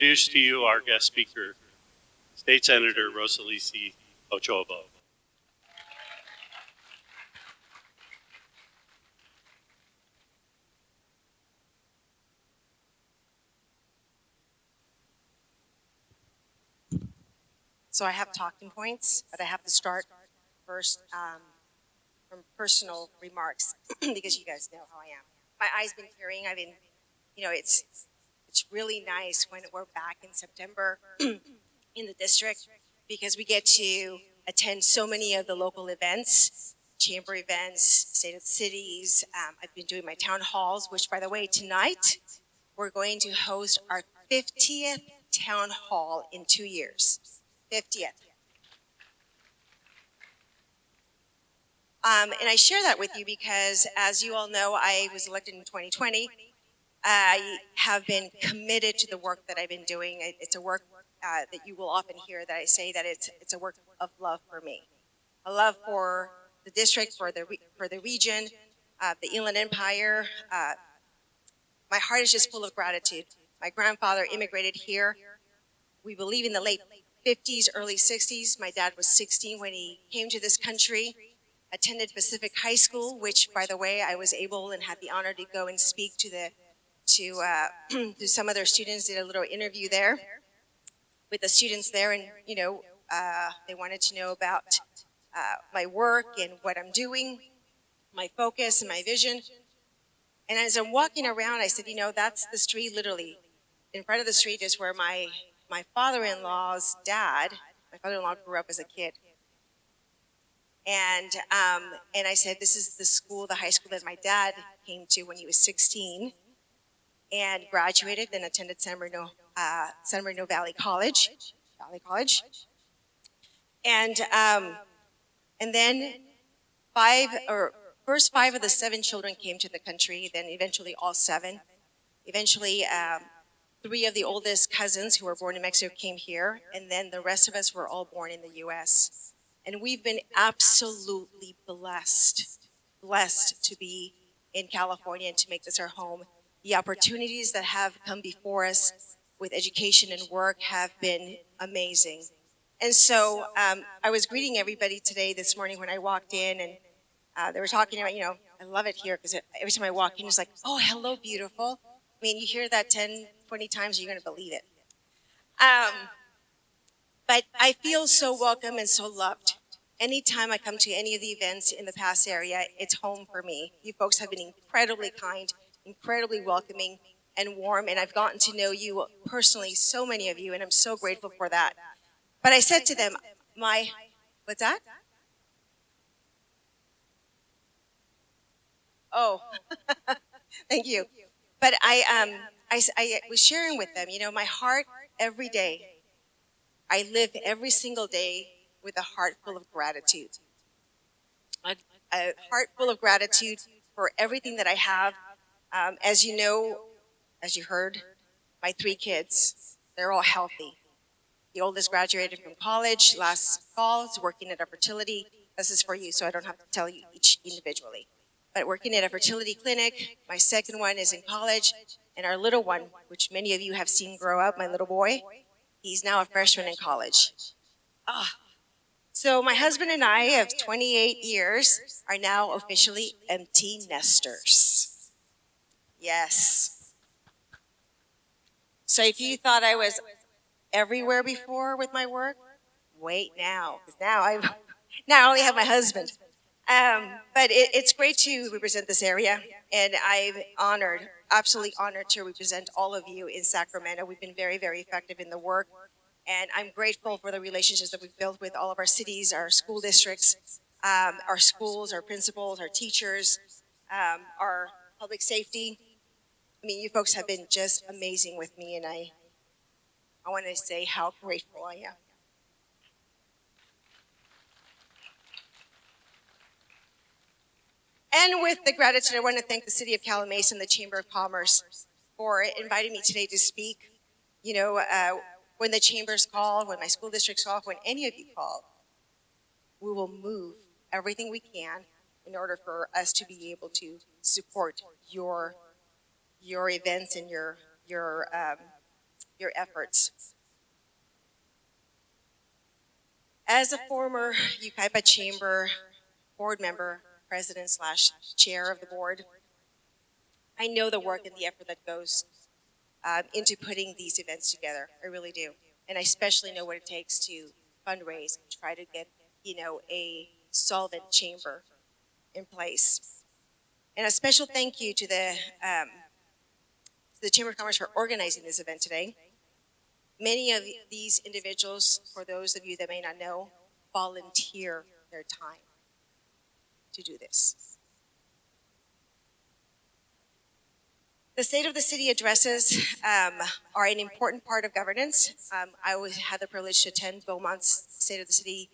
Introduce to you our guest speaker, State Senator Rosalisi Ochoa. So I have talking points, but I have to start first from personal remarks because you guys know how I am. My eyes been tearing. I've been, it's really nice when we're back in September in the district because we get to attend so many of the local events, chamber events, state of cities. I've been doing my town halls, which, by the way, tonight we're going to host our 50th town hall in 2 years. 50th. And I share that with you because, as you all know, I was elected in 2020. I have been committed to the work that I've been doing. It's a work that you will often hear that I say that it's a work of love for me, a love for the district, for the region, the Inland Empire. My heart is just full of gratitude. My grandfather immigrated here. We believe in the late 50s, early 60s. My dad was 16 when he came to this country. Attended Pacific High School, which, by the way, I was able and had the honor to go and speak to to some of their students. Did a little interview there with the students there, and they wanted to know about my work and what I'm doing, my focus and my vision. And as I'm walking around, I said, that's the street. Literally, in front of the street is where my father-in-law's dad. My father-in-law grew up as a kid. And I said, this is the school, the high school that my dad came to when he was 16 and graduated, then attended San Bernardino Valley College. And then first five of the 7 children came to the country, then eventually all 7. Eventually, 3 of the oldest cousins who were born in Mexico came here, and then the rest of us were all born in the U.S. And we've been absolutely blessed to be in California and to make this our home. The opportunities that have come before us with education and work have been amazing. And so I was greeting everybody today this morning when I walked in, and they were talking about, I love it here because every time I walk in, it's like, oh, hello, beautiful. I mean, you hear that 10, 20 times, you're going to believe it. But I feel so welcome and so loved. Anytime I come to any of the events in the Pass area, it's home for me. You folks have been incredibly kind, incredibly welcoming and warm, and I've gotten to know you personally, so many of you, and I'm so grateful for that. But I said to them, what's that? Oh, thank you. But I was sharing with them, my heart every day. I live every single day with a heart full of gratitude. A heart full of gratitude for everything that I have. As you know, as you heard, my 3 kids, they're all healthy. The oldest graduated from college last fall, is working at a fertility. This is for you, so I don't have to tell you each individually. But working at a fertility clinic. My second one is in college. And our little one, which many of you have seen grow up, my little boy, he's now a freshman in college. So my husband and I of 28 years are now officially empty nesters. Yes. So if you thought I was everywhere before with my work, wait now, because now I only have my husband. But it's great to represent this area, and I'm honored, absolutely honored to represent all of you in Sacramento. We've been very, very effective in the work, and I'm grateful for the relationships that we've built with all of our cities, our school districts, our schools, our principals, our teachers, our public safety. I mean, you folks have been just amazing with me, and I want to say how grateful I am. And with the gratitude, I want to thank the City of Calimesa and the Chamber of Commerce for inviting me today to speak. When the chambers call, when my school districts call, when any of you call, we will move everything we can in order for us to be able to support your events and your your efforts. As a former Yucaipa Chamber board member, president slash chair of the board, I know the work and the effort that goes into putting these events together. I really do. And I especially know what it takes to fundraise and try to get, a solvent chamber in place. And a special thank you to the Chamber of Commerce for organizing this event today. Many of these individuals, for those of you that may not know, volunteer their time to do this. The State of the City addresses are an important part of governance. I always had the privilege to attend Beaumont's State of the City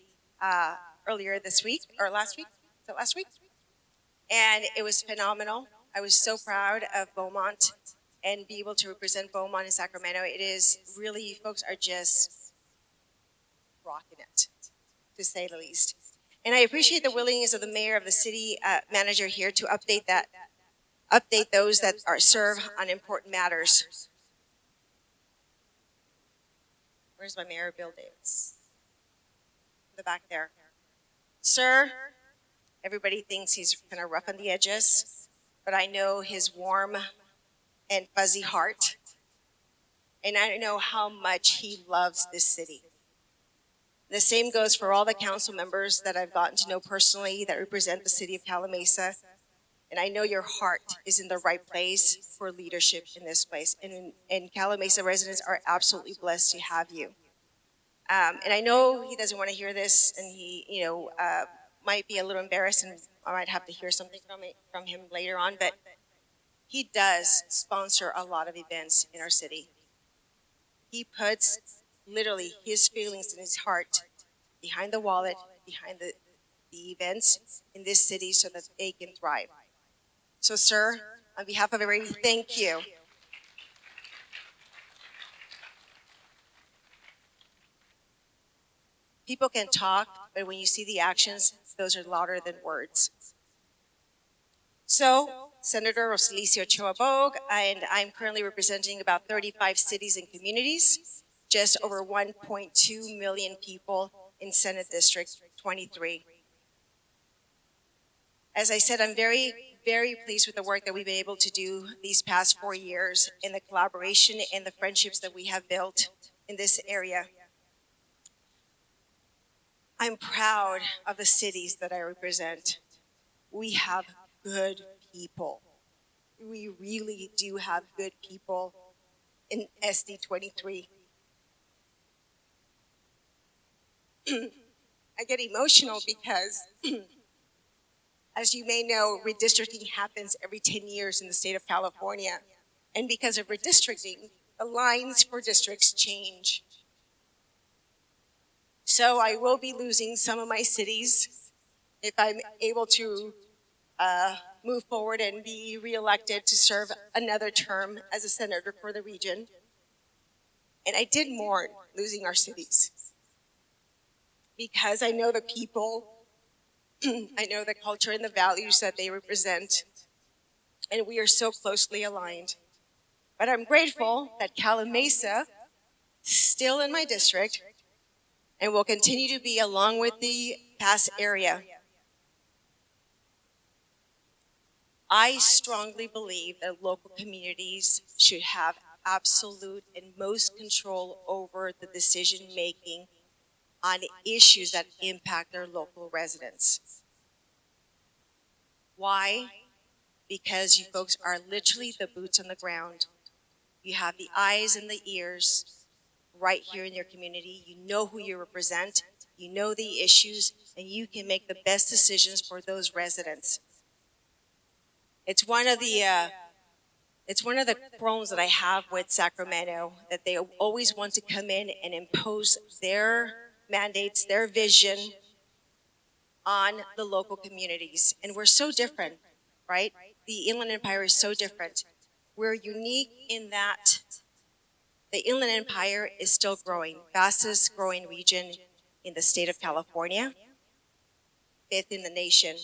earlier this week, or last week, so last week? And it was phenomenal. I was so proud of Beaumont and be able to represent Beaumont in Sacramento. It is really, folks are just rocking it, to say the least. And I appreciate the willingness of the mayor, of the city manager here to update those that are serve on important matters. Where's my mayor, Bill Davis? In the back there. Sir, everybody thinks he's kind of rough on the edges, but I know his warm and fuzzy heart, and I know how much he loves this city. The same goes for all the council members that I've gotten to know personally that represent the city of Calimesa. And I know your heart is in the right place for leadership in this place. And Calimesa residents are absolutely blessed to have you. And I know he doesn't want to hear this, and he, might be a little embarrassed, and I might have to hear something from him later on. But he does sponsor a lot of events in our city. He puts literally his feelings and his heart behind the wallet, behind the events in this city so that they can thrive. So, sir, on behalf of everybody, thank you. People can talk, but when you see the actions, those are louder than words. So, Senator Rosalicia Ochoa Bogue, and I'm currently representing about 35 cities and communities, just over 1.2 million people in Senate District 23. As I said, I'm very, very pleased with the work that we've been able to do these past 4 years and the collaboration and the friendships that we have built in this area. I'm proud of the cities that I represent. We have good people. We really do have good people in SD 23. I get emotional because as you may know, redistricting happens every 10 years in the state of California. And because of redistricting, the lines for districts change. So I will be losing some of my cities if I'm able to move forward and be reelected to serve another term as a senator for the region. And I did mourn losing our cities because I know the people, I know the culture and the values that they represent, and we are so closely aligned. But I'm grateful that Calimesa is still in my district and will continue to be along with the past area. I strongly believe that local communities should have absolute and most control over the decision making on issues that impact their local residents. Why? Because you folks are literally the boots on the ground. You have the eyes and the ears right here in your community. You know who you represent, you know the issues, and you can make the best decisions for those residents. It's one of the problems that I have with Sacramento, that they always want to come in and impose their mandates, their vision on the local communities. And we're so different, right? The Inland Empire is so different. We're unique in that the Inland Empire is still growing, fastest growing region in the state of California, 5th in the nation.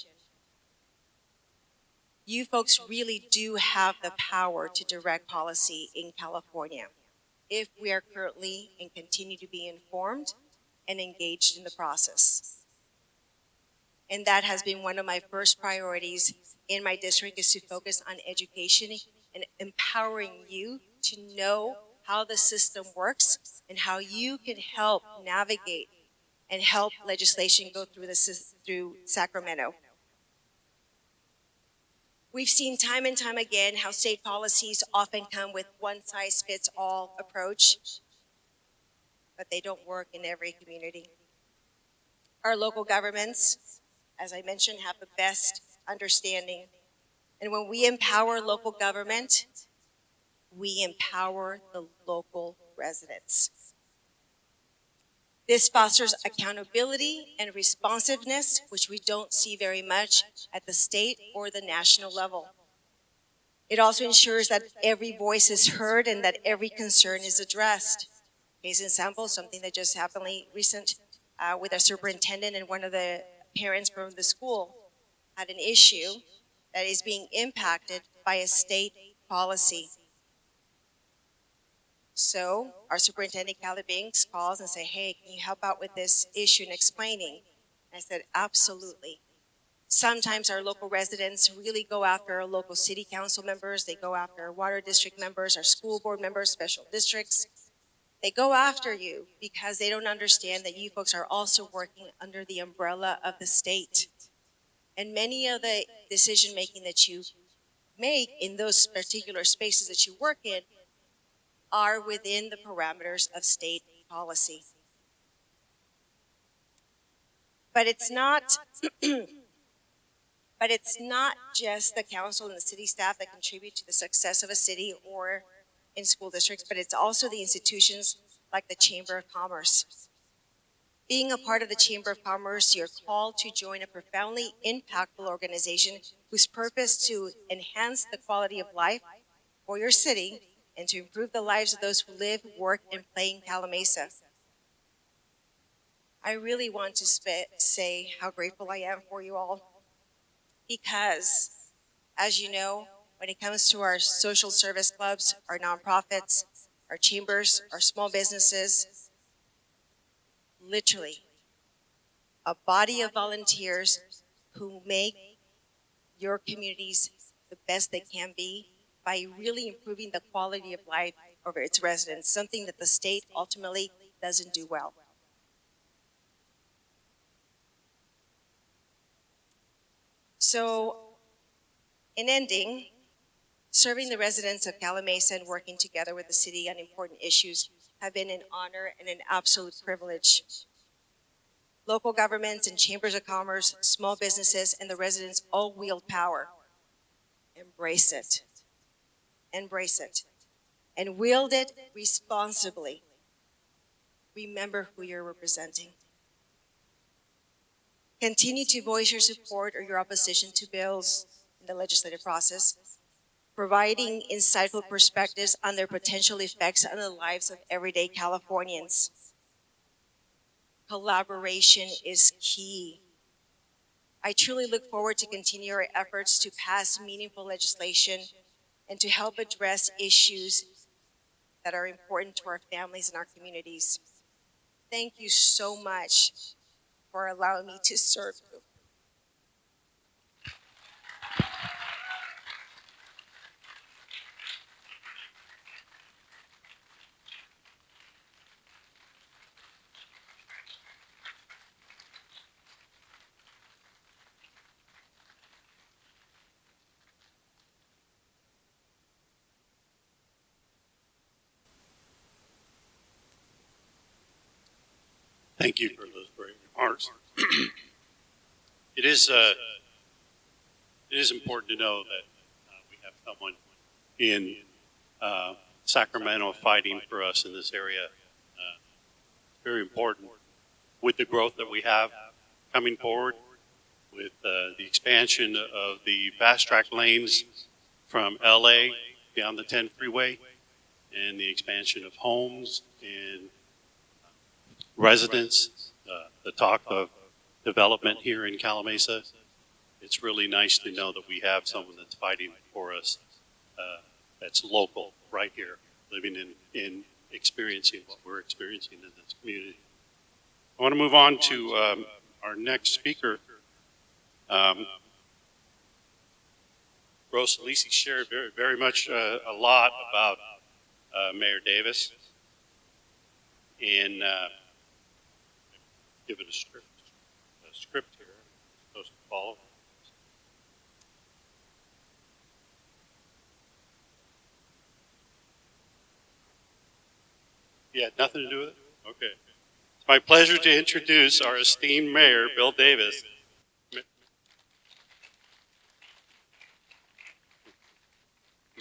You folks really do have the power to direct policy in California. if we are currently and continue to be informed and engaged in the process. And that has been one of my first priorities in my district, is to focus on education and empowering you to know how the system works and how you can help navigate and help legislation go through Sacramento. We've seen time and time again how state policies often come with one-size-fits-all approach, but they don't work in every community. Our local governments, as I mentioned, have the best understanding. And when we empower local government, we empower the local residents. This fosters accountability and responsiveness, which we don't see very much at the state or the national level. It also ensures that every voice is heard and that every concern is addressed. Case in sample, something that just happened recent with a superintendent and one of the parents from the school had an issue that is being impacted by a state policy. So our superintendent, Callie Binks, calls and say, hey, can you help out with this issue and explaining? And I said, absolutely. Sometimes our local residents really go after our local city council members. They go after our water district members, our school board members, special districts. They go after you because they don't understand that you folks are also working under the umbrella of the state. And many of the decision making that you make in those particular spaces that you work in are within the parameters of state policy. But it's not but it's not just the council and the city staff that contribute to the success of a city or in school districts, but it's also the institutions like the Chamber of Commerce. Being a part of the Chamber of Commerce, you're called to join a profoundly impactful organization whose purpose to enhance the quality of life for your city and to improve the lives of those who live, work, and play in Calimesa. I really want to say how grateful I am for you all, because, as you know, when it comes to our social service clubs, our nonprofits, our chambers, our small businesses, literally a body of volunteers who make your communities the best they can be by really improving the quality of life of its residents, something that the state ultimately doesn't do well. So, in ending, serving the residents of Calimesa and working together with the city on important issues have been an honor and an absolute privilege. Local governments and chambers of commerce, small businesses, and the residents all wield power. Embrace it. Embrace it. And wield it responsibly. Remember who you're representing. Continue to voice your support or your opposition to bills in the legislative process, providing insightful perspectives on their potential effects on the lives of everyday Californians. Collaboration is key. I truly look forward to continue our efforts to pass meaningful legislation and to help address issues that are important to our families and our communities. Thank you so much for allowing me to serve you. Thank you for those great remarks. It is important to know that we have someone in Sacramento fighting for us in this area. Very important with the growth that we have coming forward, with the expansion of the fast track lanes from LA down the 10 freeway, and the expansion of homes and residents, the talk of development here in Calimesa. It's really nice to know that we have someone that's fighting for us, that's local, right here, living in experiencing what we're experiencing in this community. I want to move on to our next speaker. Rose Lisi shared very much a lot about Mayor Davis, and give it a script here. I'm supposed to follow. Yeah, nothing to do with it? Okay. It's my pleasure to introduce our esteemed mayor, Bill Davis.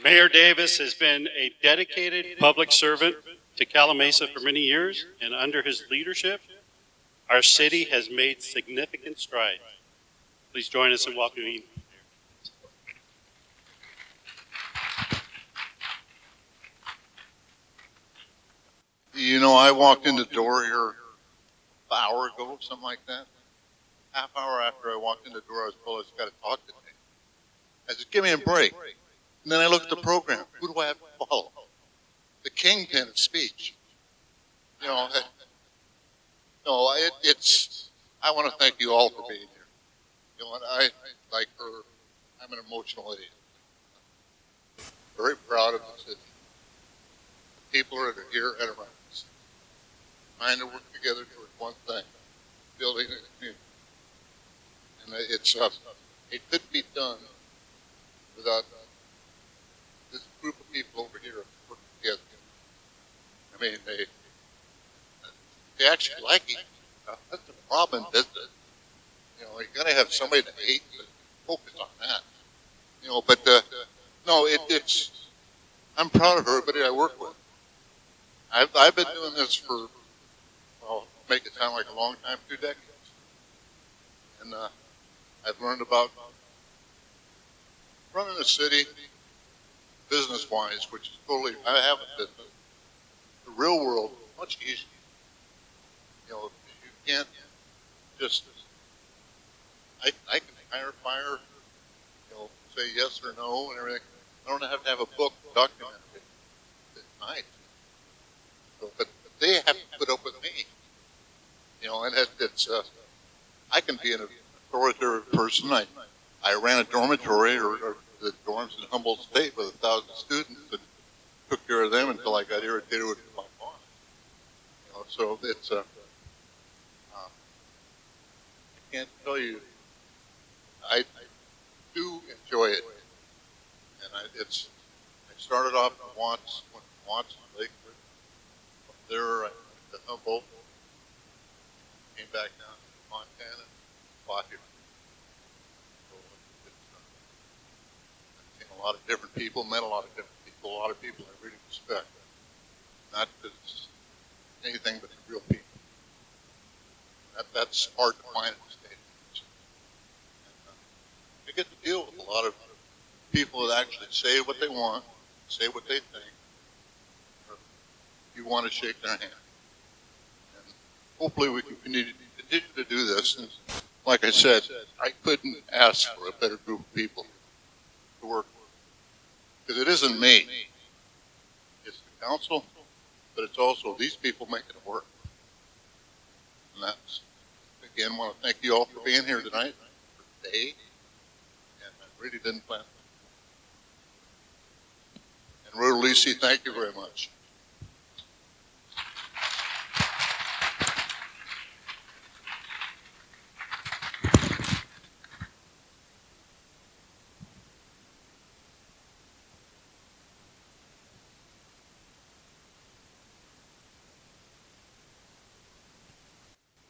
Mayor Davis has been a dedicated public servant to Calimesa for many years, and under his leadership, our city has made significant strides. Please join us in welcoming. You know, I walked in the door here an hour ago, something like that. Half hour after I walked in the door, I was told I just got to talk today. I said, give me a break. And then I looked at the program. Who do I have to follow? The kingpin of speech. You know, it's, I want to thank you all for being here. You know, and I, like her, I'm an emotional idiot. Very proud of the city. The people that are here and around us. Trying to work together towards one thing, building a community. And it's, it couldn't be done without this group of people over here working together. I mean, they actually like each other. That's the problem in business. You know, you got to have somebody to hate and focus on that. You know, but no, it's. I'm proud of everybody I work with. I've been doing this for, well, make it sound like a long time, 2 decades, and I've learned about running a city business-wise, which is totally. I have a business. The real world is much easier. You know, you can't just. I can hire, fire, you know, say yes or no and everything. I don't have to have a book documented it. It's nice. So, but they have to put up with me. You know, and it's. I can be an authoritative person. I ran a dormitory or the dorms in Humboldt State with 1,000 students and took care of them until I got irritated with my boss. You know, so it's. I can't tell you. I do enjoy it, and I started off in Watts, went to Watts and Lakewood. From there, I went to Humboldt, came back down to Montana, fought here. So I've seen a lot of different people, met a lot of different people, a lot of people I really respect. Not because it's anything but the real people. That's hard to find in the state. I get to deal with a lot of people that actually say what they want, say what they think. Or you want to shake their hand. And hopefully we can continue to do this. And like I said, I couldn't ask for a better group of people to work with. Because it isn't me. It's the council, but it's also these people making it work. And that's, again, want to thank you all for being here tonight, for today. Really didn't plan. And Rhoda Lisi, thank you very much.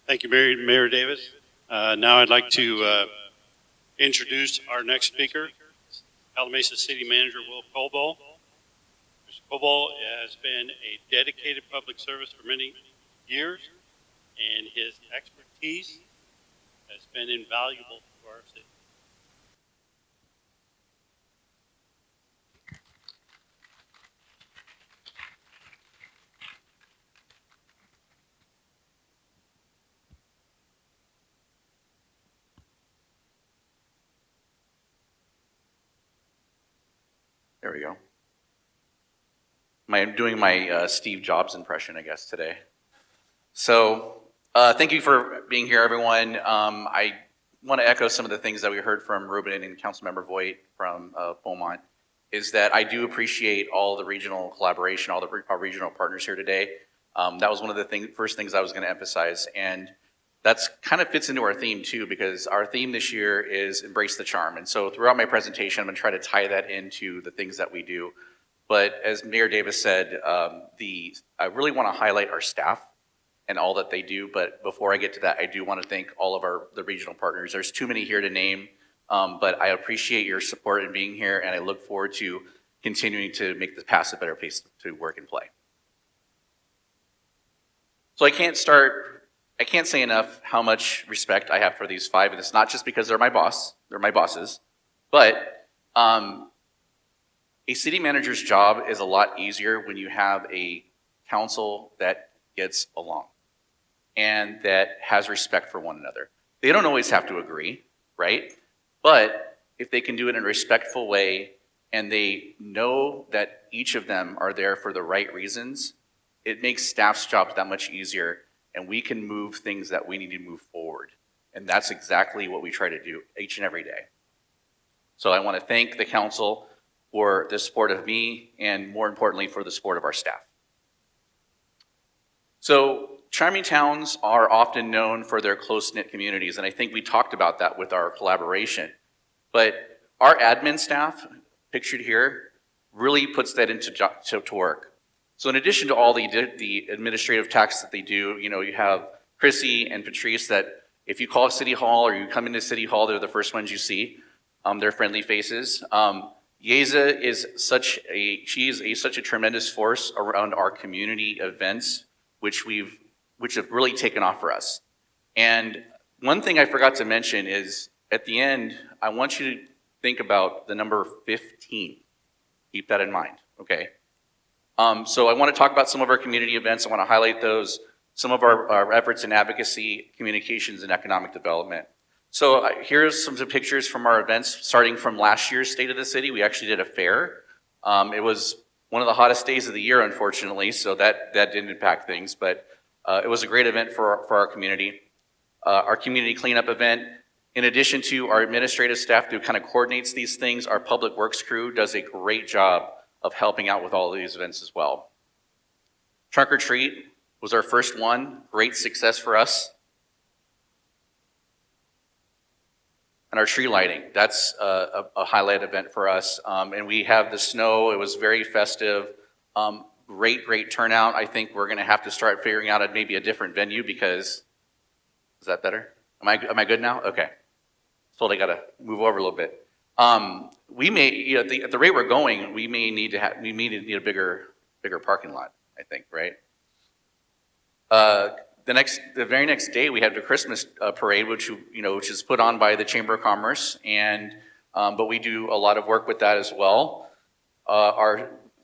Thank you, Mayor Davis. Now I'd like to introduce our next speaker, Calimesa City Manager Will Coble. Mr. Coble has been a dedicated public service for many years, and his expertise has been invaluable to our city. There we go. doing my Steve Jobs impression, I guess, today. So thank you for being here, everyone. I want to echo some of the things that we heard from Ruben and Councilmember Voigt from Beaumont, is that I do appreciate all the regional collaboration, all our regional partners here today. That was one of the first things I was going to emphasize, and that's kind of fits into our theme too, because our theme this year is Embrace the Charm. And so throughout my presentation, I'm going to try to tie that into the things that we do. But as Mayor Davis said, I really want to highlight our staff and all that they do. But before I get to that, I do want to thank all of the regional partners. There's too many here to name, but I appreciate your support in being here, and I look forward to continuing to make the past a better place to work and play. So I can't say enough how much respect I have for these five, and it's not just because they're my bosses, but a city manager's job is a lot easier when you have a council that gets along and that has respect for one another. They don't always have to agree, right? But if they can do it in a respectful way and they know that each of them are there for the right reasons, it makes staff's jobs that much easier, and we can move things that we need to move forward. And that's exactly what we try to do each and every day. So I want to thank the council for the support of me, and more importantly, for the support of our staff. So charming towns are often known for their close-knit communities, and I think we talked about that with our collaboration. But our admin staff, pictured here, really puts that to work. So in addition to all the administrative tasks that they do, you have Chrissy and Patrice that if you call City Hall or you come into City Hall, they're the first ones you see. They're friendly faces. Yeza is such a tremendous force around our community events, which have really taken off for us. And one thing I forgot to mention is at the end, I want you to think about the number 15. Keep that in mind, okay? So I want to talk about some of our community events. I want to highlight those, some of our efforts in advocacy, communications, and economic development. So here's some pictures from our events starting from last year's State of the City. We actually did a fair. It was one of the hottest days of the year, unfortunately, so that didn't impact things, but it was a great event for our community. Our community cleanup event, in addition to our administrative staff who kind of coordinates these things, our public works crew does a great job of helping out with all of these events as well. Trunk or Treat was our first one, great success for us. And our tree lighting, that's a highlight event for us. And we have the snow, it was very festive. Great turnout. I think we're gonna have to start figuring out maybe a different venue because, is that better? Am I good now? Okay. Told I gotta move over a little bit. We may, at the rate we're going, we may need a bigger parking lot, I think, right? The very next day we had the Christmas parade, which is put on by the Chamber of Commerce, and but we do a lot of work with that as well.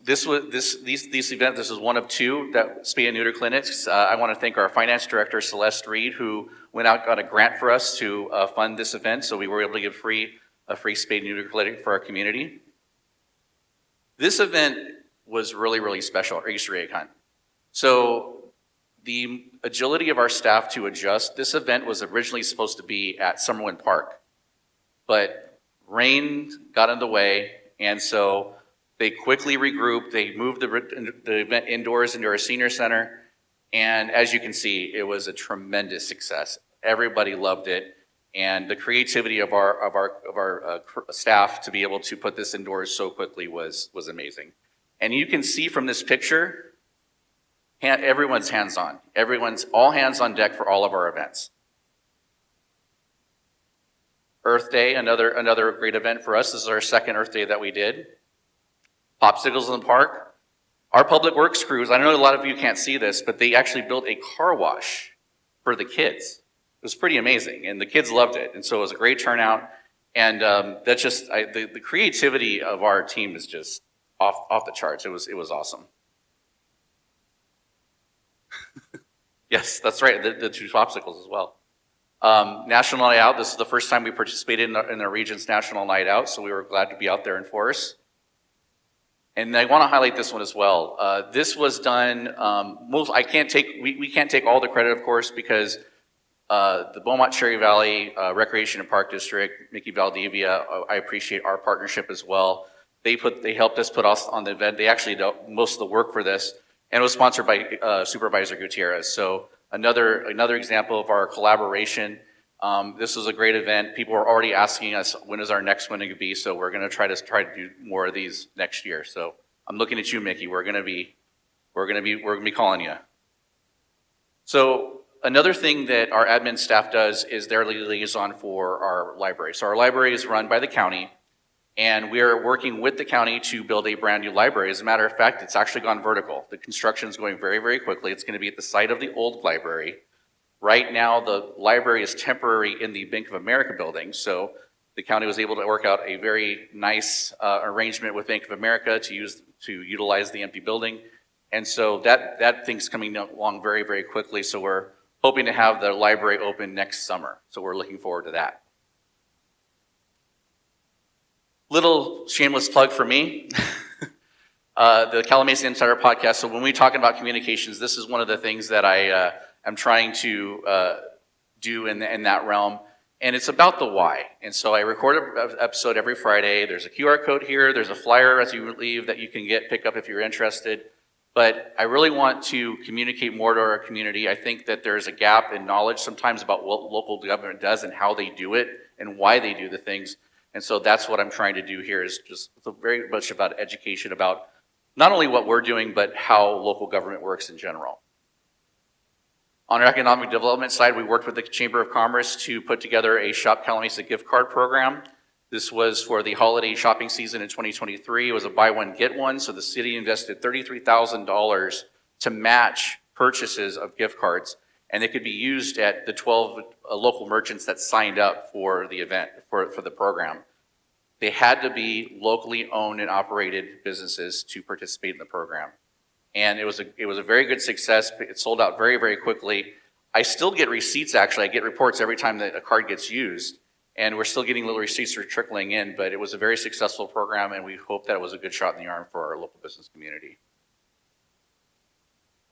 This is one of two that spay and neuter clinics. I want to thank our finance director Celeste Reed, who went out got a grant for us to fund this event, so we were able to give a free spay and neuter clinic for our community. This event was really special, our Easter egg hunt. So the agility of our staff to adjust, this event was originally supposed to be at Summerlin Park, but rain got in the way, and so they quickly regrouped. They moved the event indoors into our senior center, and as you can see, it was a tremendous success. Everybody loved it, and the creativity of our staff to be able to put this indoors so quickly was amazing. And you can see from this picture, everyone's hands-on. Everyone's all hands on deck for all of our events. Earth Day, another great event for us. This is our second Earth Day that we did. Popsicles in the park. Our public works crews, I know a lot of you can't see this, but they actually built a car wash for the kids. It was pretty amazing, and the kids loved it, and so it was a great turnout. And that's just the creativity of our team is just off the charts. It was awesome. Yes, that's right. The two popsicles as well. National Night Out. This is the first time we participated in the region's National Night Out, so we were glad to be out there in force. And I want to highlight this one as well. This was done, we can't take all the credit, of course, because the Beaumont Cherry Valley Recreation and Park District, Mickey Valdivia, I appreciate our partnership as well. They helped us put us on the event. They actually did most of the work for this, and it was sponsored by Supervisor Gutierrez. So another example of our collaboration. This was a great event. People were already asking us when is our next one going to be, so we're going to try to do more of these next year. So I'm looking at you, Mickey. We're going to be calling you. So another thing that our admin staff does is their liaison for our library. So our library is run by the county, and we are working with the county to build a brand new library. As a matter of fact, it's actually gone vertical. The construction is going very, very quickly. It's going to be at the site of the old library. Right now, the library is temporary in the Bank of America building, so the county was able to work out a very nice arrangement with Bank of America to utilize the empty building. And so that thing's coming along very, very quickly, so we're hoping to have the library open next summer. So we're looking forward to that. Little shameless plug for me. The Calimesa Insider podcast. So when we're talking about communications, this is one of the things that I'm trying to do in that realm. And it's about the why. And so I record an episode every Friday. There's a QR code here. There's a flyer as you leave that you can pick up if you're interested. But I really want to communicate more to our community. I think that there's a gap in knowledge sometimes about what local government does and how they do it and why they do the things. And so that's what I'm trying to do here, is just very much about education about not only what we're doing, but how local government works in general. On our economic development side, we worked with the Chamber of Commerce to put together a Shop Calimesa gift card program. This was for the holiday shopping season in 2023. It was a buy one, get one, so the city invested $33,000 to match purchases of gift cards, and they could be used at the 12 local merchants that signed up for the event, for the program. They had to be locally owned and operated businesses to participate in the program. And it was a very good success. It sold out very, very quickly. I still get receipts, actually. I get reports every time that a card gets used. And we're still getting little receipts that are trickling in, but it was a very successful program, and we hope that it was a good shot in the arm for our local business community.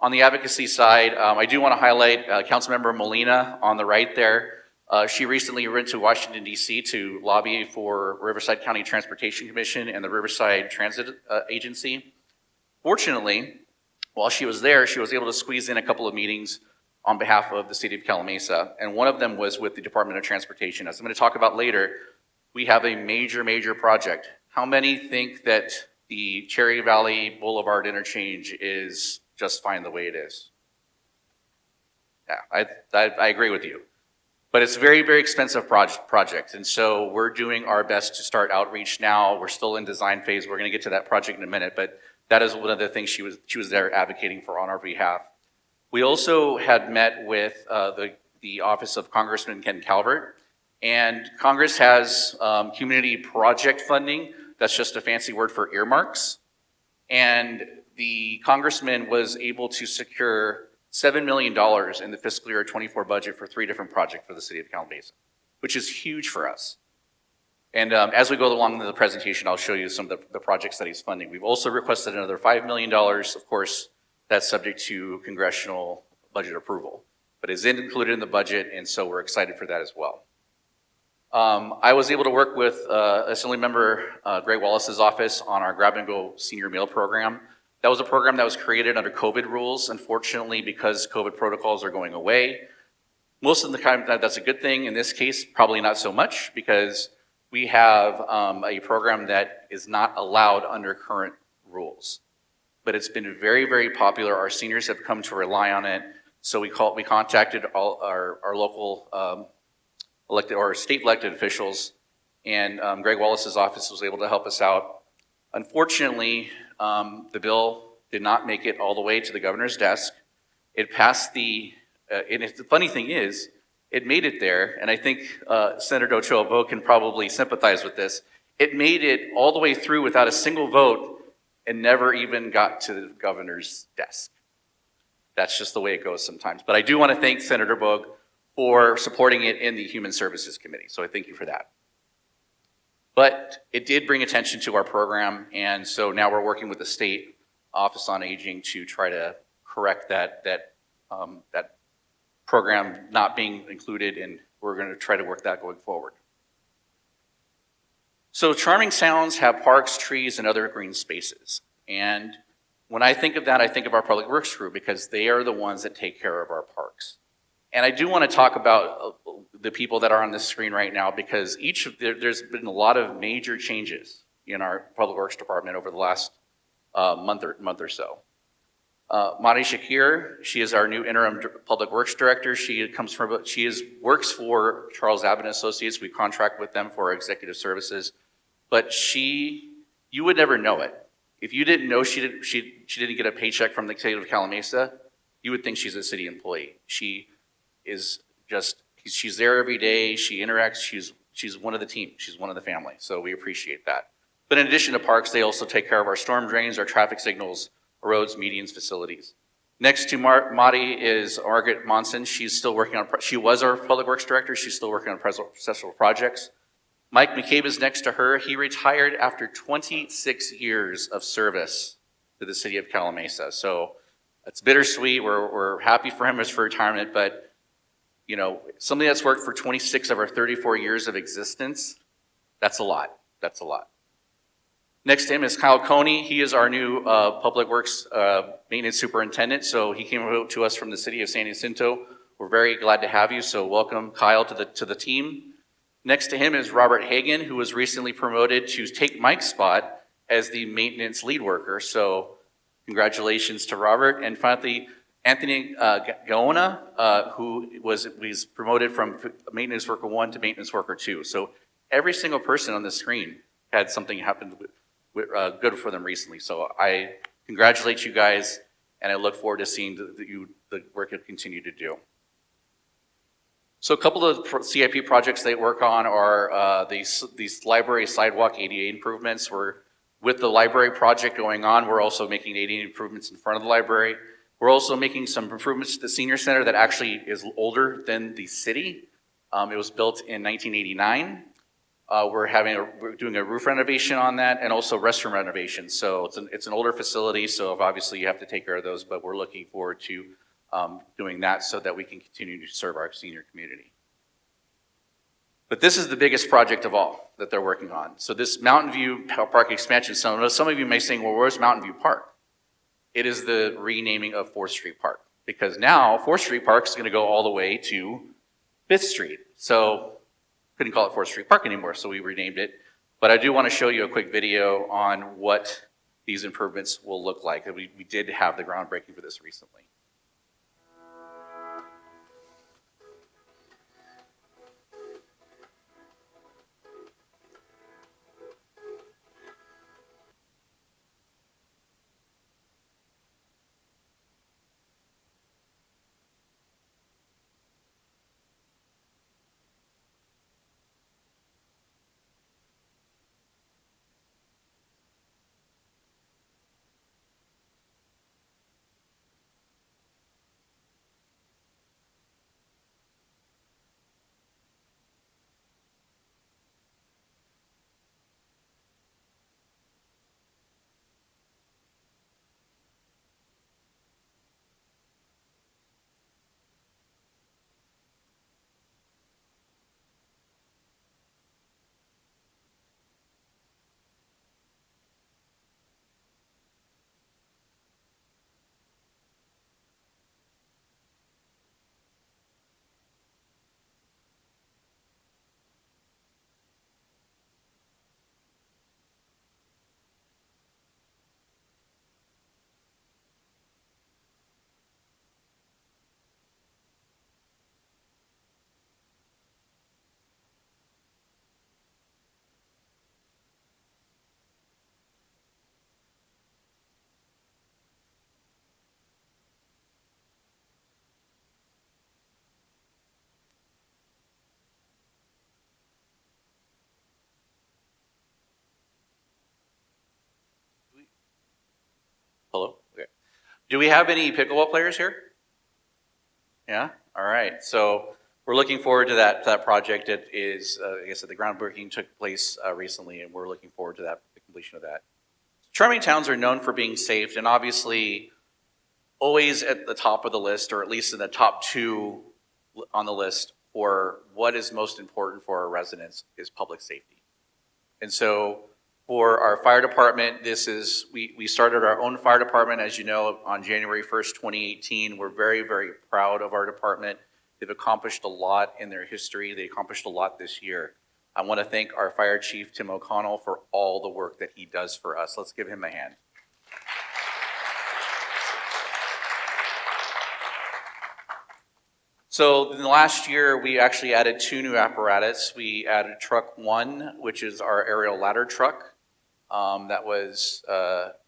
On the advocacy side, I do want to highlight Councilmember Molina on the right there. She recently went to Washington, D.C. to lobby for Riverside County Transportation Commission and the Riverside Transit Agency. Fortunately, while she was there, she was able to squeeze in a couple of meetings on behalf of the city of Calimesa, and one of them was with the Department of Transportation. As I'm going to talk about later, we have a major, major project. How many think that the Cherry Valley Boulevard interchange is just fine the way it is? Yeah, I agree with you. But it's a very, very expensive project, and so we're doing our best to start outreach now. We're still in design phase. We're going to get to that project in a minute, but that is one of the things she was there advocating for on our behalf. We also had met with the Office of Congressman Ken Calvert, and Congress has community project funding. That's just a fancy word for earmarks. And the congressman was able to secure $7 million in the fiscal year 24 budget for 3 different projects for the city of Calimesa, which is huge for us. And as we go along in the presentation, I'll show you some of the projects that he's funding. We've also requested another $5 million, of course. That's subject to congressional budget approval, but is included in the budget, and so we're excited for that as well. I was able to work with Assemblymember Greg Wallace's office on our Grab and Go senior meal program. That was a program that was created under COVID rules. Unfortunately, because COVID protocols are going away, most of the time that's a good thing. In this case, probably not so much, because we have a program that is not allowed under current rules. But it's been very, very popular. Our seniors have come to rely on it. So we contacted all our local elected or state elected officials, and Greg Wallace's office was able to help us out. Unfortunately, the bill did not make it all the way to the governor's desk. It passed and the funny thing is, it made it there, and I think Senator Ochoa Bo can probably sympathize with this. It made it all the way through without a single vote and never even got to the governor's desk. That's just the way it goes sometimes. But I do want to thank Senator Bogue for supporting it in the Human Services Committee, so I thank you for that. But it did bring attention to our program, and so now we're working with the State Office on Aging to try to correct that program not being included, and we're going to try to work that going forward. So Charming Sounds have parks, trees, and other green spaces. And when I think of that, I think of our Public Works crew because they are the ones that take care of our parks. And I do want to talk about the people that are on this screen right now because there's been a lot of major changes in our Public Works department over the last month or so. Madi Shakir, she is our new interim Public Works Director. She works for Charles Abbott Associates. We contract with them for our executive services. But you would never know it. If you didn't know she didn't get a paycheck from the state of Calimesa, you would think she's a city employee. She's there every day. She interacts. She's one of the team. She's one of the family. So we appreciate that. But in addition to parks, they also take care of our storm drains, our traffic signals, roads, medians, facilities. Next to Madi is Margaret Monson. She was our Public Works Director. She's still working on special projects. Mike McCabe is next to her. He retired after 26 years of service to the city of Calimesa. So it's bittersweet. We're happy for him as for retirement, but somebody that's worked for 26 of our 34 years of existence, that's a lot. That's a lot. Next to him is Kyle Coney. He is our new Public Works Maintenance Superintendent. So he came to us from the city of San Jacinto. We're very glad to have you. So welcome, Kyle, to the team. Next to him is Robert Hagan, who was recently promoted to take Mike's spot as the maintenance lead worker. So congratulations to Robert. And finally, Anthony Gaona, who was promoted from maintenance worker 1 to maintenance worker 2. So every single person on the screen had something happen good for them recently. So I congratulate you guys, and I look forward to seeing the work you continue to do. So a couple of CIP projects they work on are these library sidewalk ADA improvements. With the library project going on, we're also making ADA improvements in front of the library. We're also making some improvements to the senior center that actually is older than the city. It was built in 1989. We're doing a roof renovation on that and also restroom renovation. So it's an older facility, so obviously you have to take care of those, but we're looking forward to doing that so that we can continue to serve our senior community. But this is the biggest project of all that they're working on. So this Mountain View Park expansion, some of you may say, well, where's Mountain View Park? It is the renaming of 4th Street Park because now 4th Street Park is going to go all the way to 5th Street. So couldn't call it 4th Street Park anymore, so we renamed it. But I do want to show you a quick video on what these improvements will look like. We did have the groundbreaking for this recently. Hello? Okay. Do we have any pickleball players here? Yeah? All right. So we're looking forward to that project. It is, like I said, the groundbreaking took place recently, and we're looking forward to the completion of that. Charming towns are known for being safe, and obviously always at the top of the list, or at least in the top 2 on the list for what is most important for our residents is public safety. And so for our fire department, we started our own fire department, as you know, on January 1st, 2018. We're very, very proud of our department. They've accomplished a lot in their history. They accomplished a lot this year. I want to thank our fire chief, Tim O'Connell, for all the work that he does for us. Let's give him a hand. So in the last year, we actually added 2 new apparatus. We added truck 1, which is our aerial ladder truck that was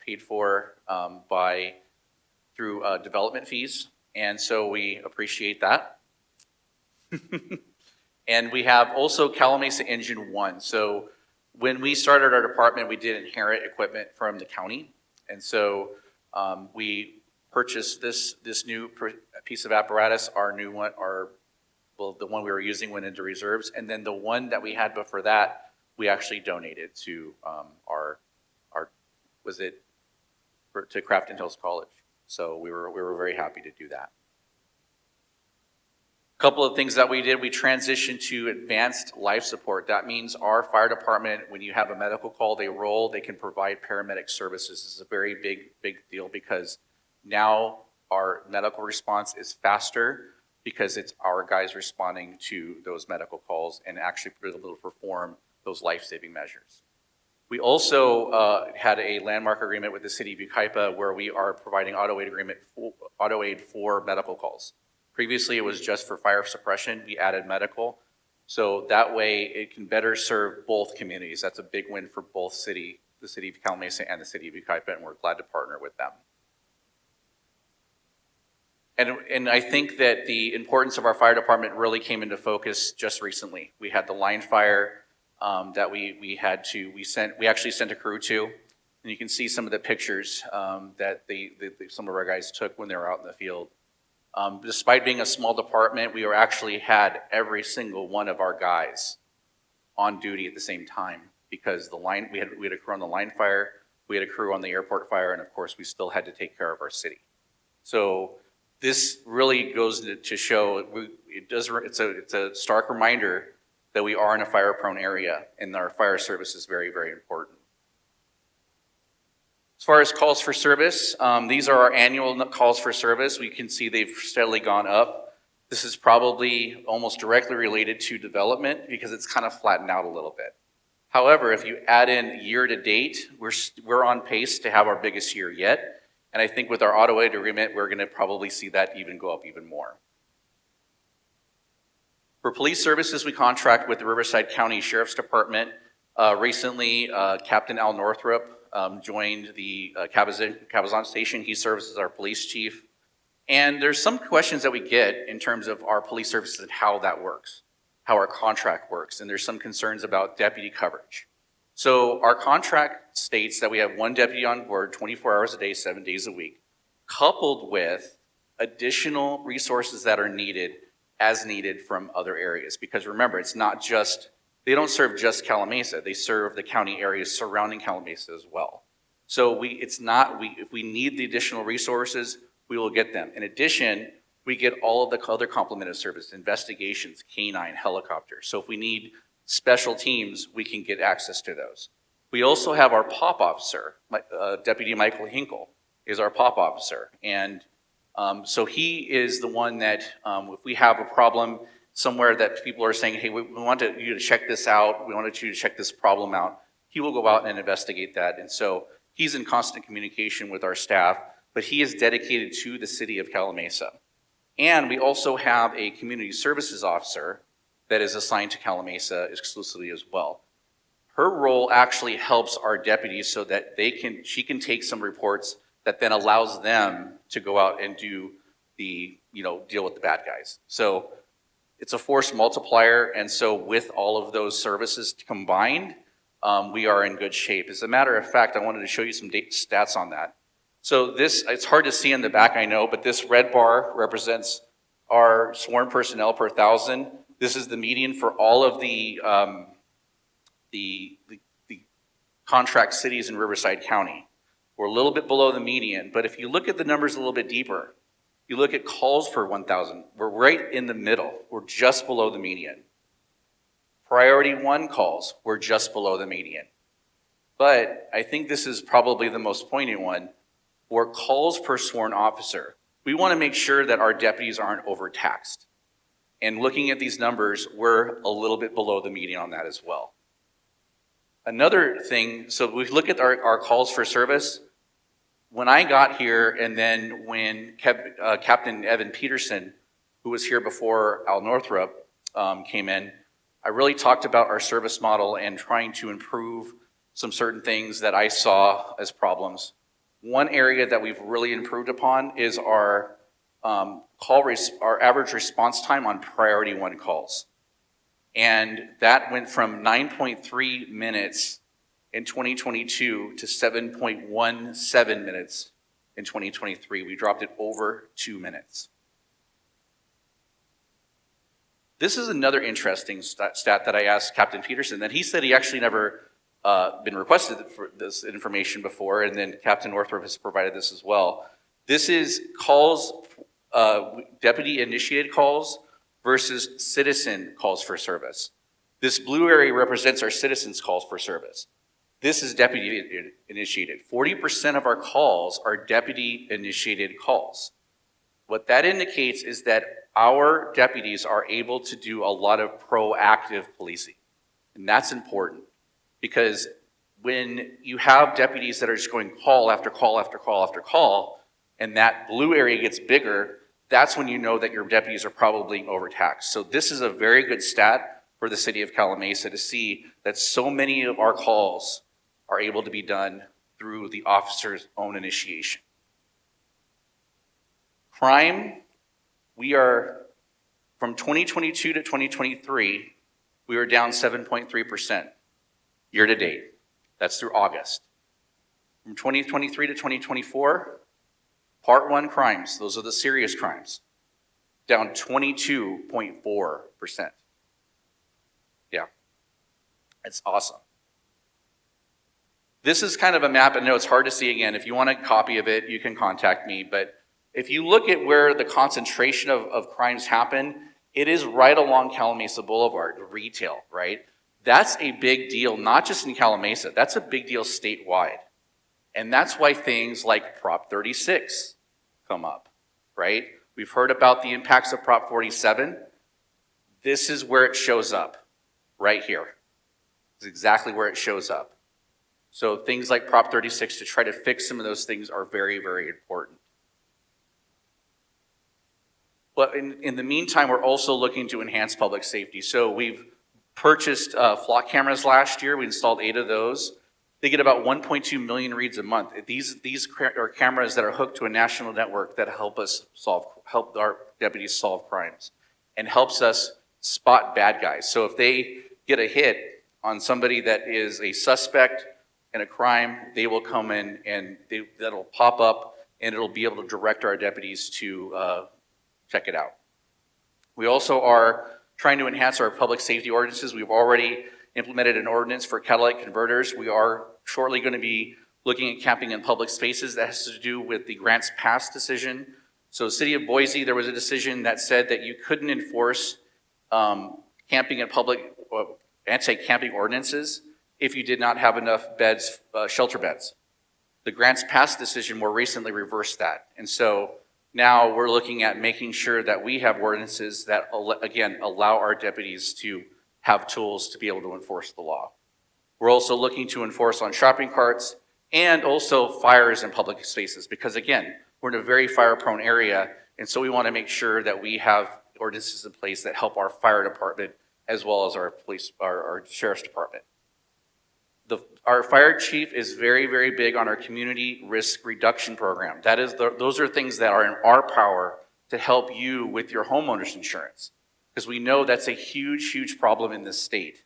paid for through development fees. And so we appreciate that. And we have also Calimesa Engine 1. So when we started our department, we did inherit equipment from the county. And so we purchased this new piece of apparatus. Our new one, the one we were using went into reserves, and then the one that we had before that, we actually donated to to Crafton Hills College. So we were very happy to do that. A couple of things that we did: we transitioned to advanced life support. That means our fire department, when you have a medical call, they can provide paramedic services. This is a very big deal because now our medical response is faster because it's our guys responding to those medical calls and actually be able to perform those life-saving measures. We also had a landmark agreement with the city of Yucaipa where we are providing auto aid for medical calls. Previously, it was just for fire suppression. We added medical. So that way it can better serve both communities. That's a big win for both the city of Calimesa and the city of Yucaipa, and we're glad to partner with them. And I think that the importance of our fire department really came into focus just recently. We had the line fire that we actually sent a crew to, and you can see some of the pictures that some of our guys took when they were out in the field. Despite being a small department, we actually had every single one of our guys on duty at the same time because we had a crew on the line fire, we had a crew on the airport fire, and of course we still had to take care of our city. So this really goes to show it's a stark reminder that we are in a fire-prone area, and our fire service is very, very important. As far as calls for service, these are our annual calls for service. We can see they've steadily gone up. This is probably almost directly related to development because it's kind of flattened out a little bit. However, if you add in year to date, we're on pace to have our biggest year yet. And I think with our auto aid agreement, we're going to probably see that even go up even more. For police services, we contract with the Riverside County Sheriff's Department. Recently, Captain Al Northrup joined the Cabazon Station. He serves as our police chief. And there's some questions that we get in terms of our police services and how that works, how our contract works. And there's some concerns about deputy coverage. So our contract states that we have 1 deputy on board 24 hours a day, 7 days a week, coupled with additional resources that are needed as needed from other areas. Because remember, it's not just, they don't serve just Calimesa, they serve the county areas surrounding Calimesa as well. So if we need the additional resources, we will get them. In addition, we get all of the other complement of service, investigations, canine, helicopters. So if we need special teams, we can get access to those. We also have our POP officer, Deputy Michael Hinkle is our POP officer. And so he is the one that if we have a problem somewhere that people are saying, hey, we wanted you to check this out, we wanted you to check this problem out, he will go out and investigate that. And so he's in constant communication with our staff, but he is dedicated to the city of Calimesa. And we also have a community services officer that is assigned to Calimesa exclusively as well. Her role actually helps our deputies so that she can take some reports that then allows them to go out and do deal with the bad guys. So it's a force multiplier, and so with all of those services combined, we are in good shape. As a matter of fact, I wanted to show you some stats on that. So it's hard to see in the back, I know, but this red bar represents our sworn personnel per 1,000. This is the median for all of the contract cities in Riverside County. We're a little bit below the median, but if you look at the numbers a little bit deeper, you look at calls per 1,000, we're right in the middle. We're just below the median. Priority 1 calls, we're just below the median. But I think this is probably the most poignant one. For calls per sworn officer, we want to make sure that our deputies aren't overtaxed. And looking at these numbers, we're a little bit below the median on that as well. Another thing, so we look at our calls for service. When I got here, and then when Captain Evan Peterson, who was here before Al Northrop, came in, I really talked about our service model and trying to improve some certain things that I saw as problems. One area that we've really improved upon is our average response time on priority 1 calls. And that went from 9.3 minutes in 2022 to 7.17 minutes in 2023. We dropped it over 2 minutes. This is another interesting stat that I asked Captain Peterson, that he said he actually never been requested for this information before, and then Captain Northrop has provided this as well. This is calls, deputy-initiated calls versus citizen calls for service. This blue area represents our citizens' calls for service. This is deputy-initiated. 40% of our calls are deputy-initiated calls. What that indicates is that our deputies are able to do a lot of proactive policing. And that's important, because when you have deputies that are just going call after call after call after call, and that blue area gets bigger, that's when you know that your deputies are probably overtaxed. So this is a very good stat for the city of Calimesa to see that so many of our calls are able to be done through the officer's own initiation. Crime, we are, from 2022 to 2023, we were down 7.3% year to date. That's through August. From 2023 to 2024, Part 1 crimes, those are the serious crimes, down 22.4%. Yeah, it's awesome. This is kind of a map. I know it's hard to see again. If you want a copy of it, you can contact me. But if you look at where the concentration of crimes happen, it is right along Calimesa Boulevard, retail, right? That's a big deal, not just in Calimesa. That's a big deal statewide. And that's why things like Prop 36 come up, right? We've heard about the impacts of Prop 47. This is where it shows up, right here. This is exactly where it shows up. So things like Prop 36, to try to fix some of those things, are very, very important. But in the meantime, we're also looking to enhance public safety. So we've purchased flock cameras last year. We installed 8 of those. They get about 1.2 million reads a month. These are cameras that are hooked to a national network that help our deputies solve crimes and helps us spot bad guys. So if they get a hit on somebody that is a suspect in a crime, they will come in and that'll pop up, and it'll be able to direct our deputies to check it out. We also are trying to enhance our public safety ordinances. We've already implemented an ordinance for catalytic converters. We are shortly going to be looking at camping in public spaces. That has to do with the Grants Pass decision. So City of Boise, there was a decision that said that you couldn't enforce camping in public, anti-camping ordinances if you did not have enough beds, shelter beds. The Grants Pass decision more recently reversed that. And so now we're looking at making sure that we have ordinances that, again, allow our deputies to have tools to be able to enforce the law. We're also looking to enforce on shopping carts and also fires in public spaces, because again, we're in a very fire-prone area, and so we want to make sure that we have ordinances in place that help our fire department as well as our police, our sheriff's department. Our fire chief is very, very big on our community risk reduction program. Those are things that are in our power to help you with your homeowner's insurance, because we know that's a huge, huge problem in this state.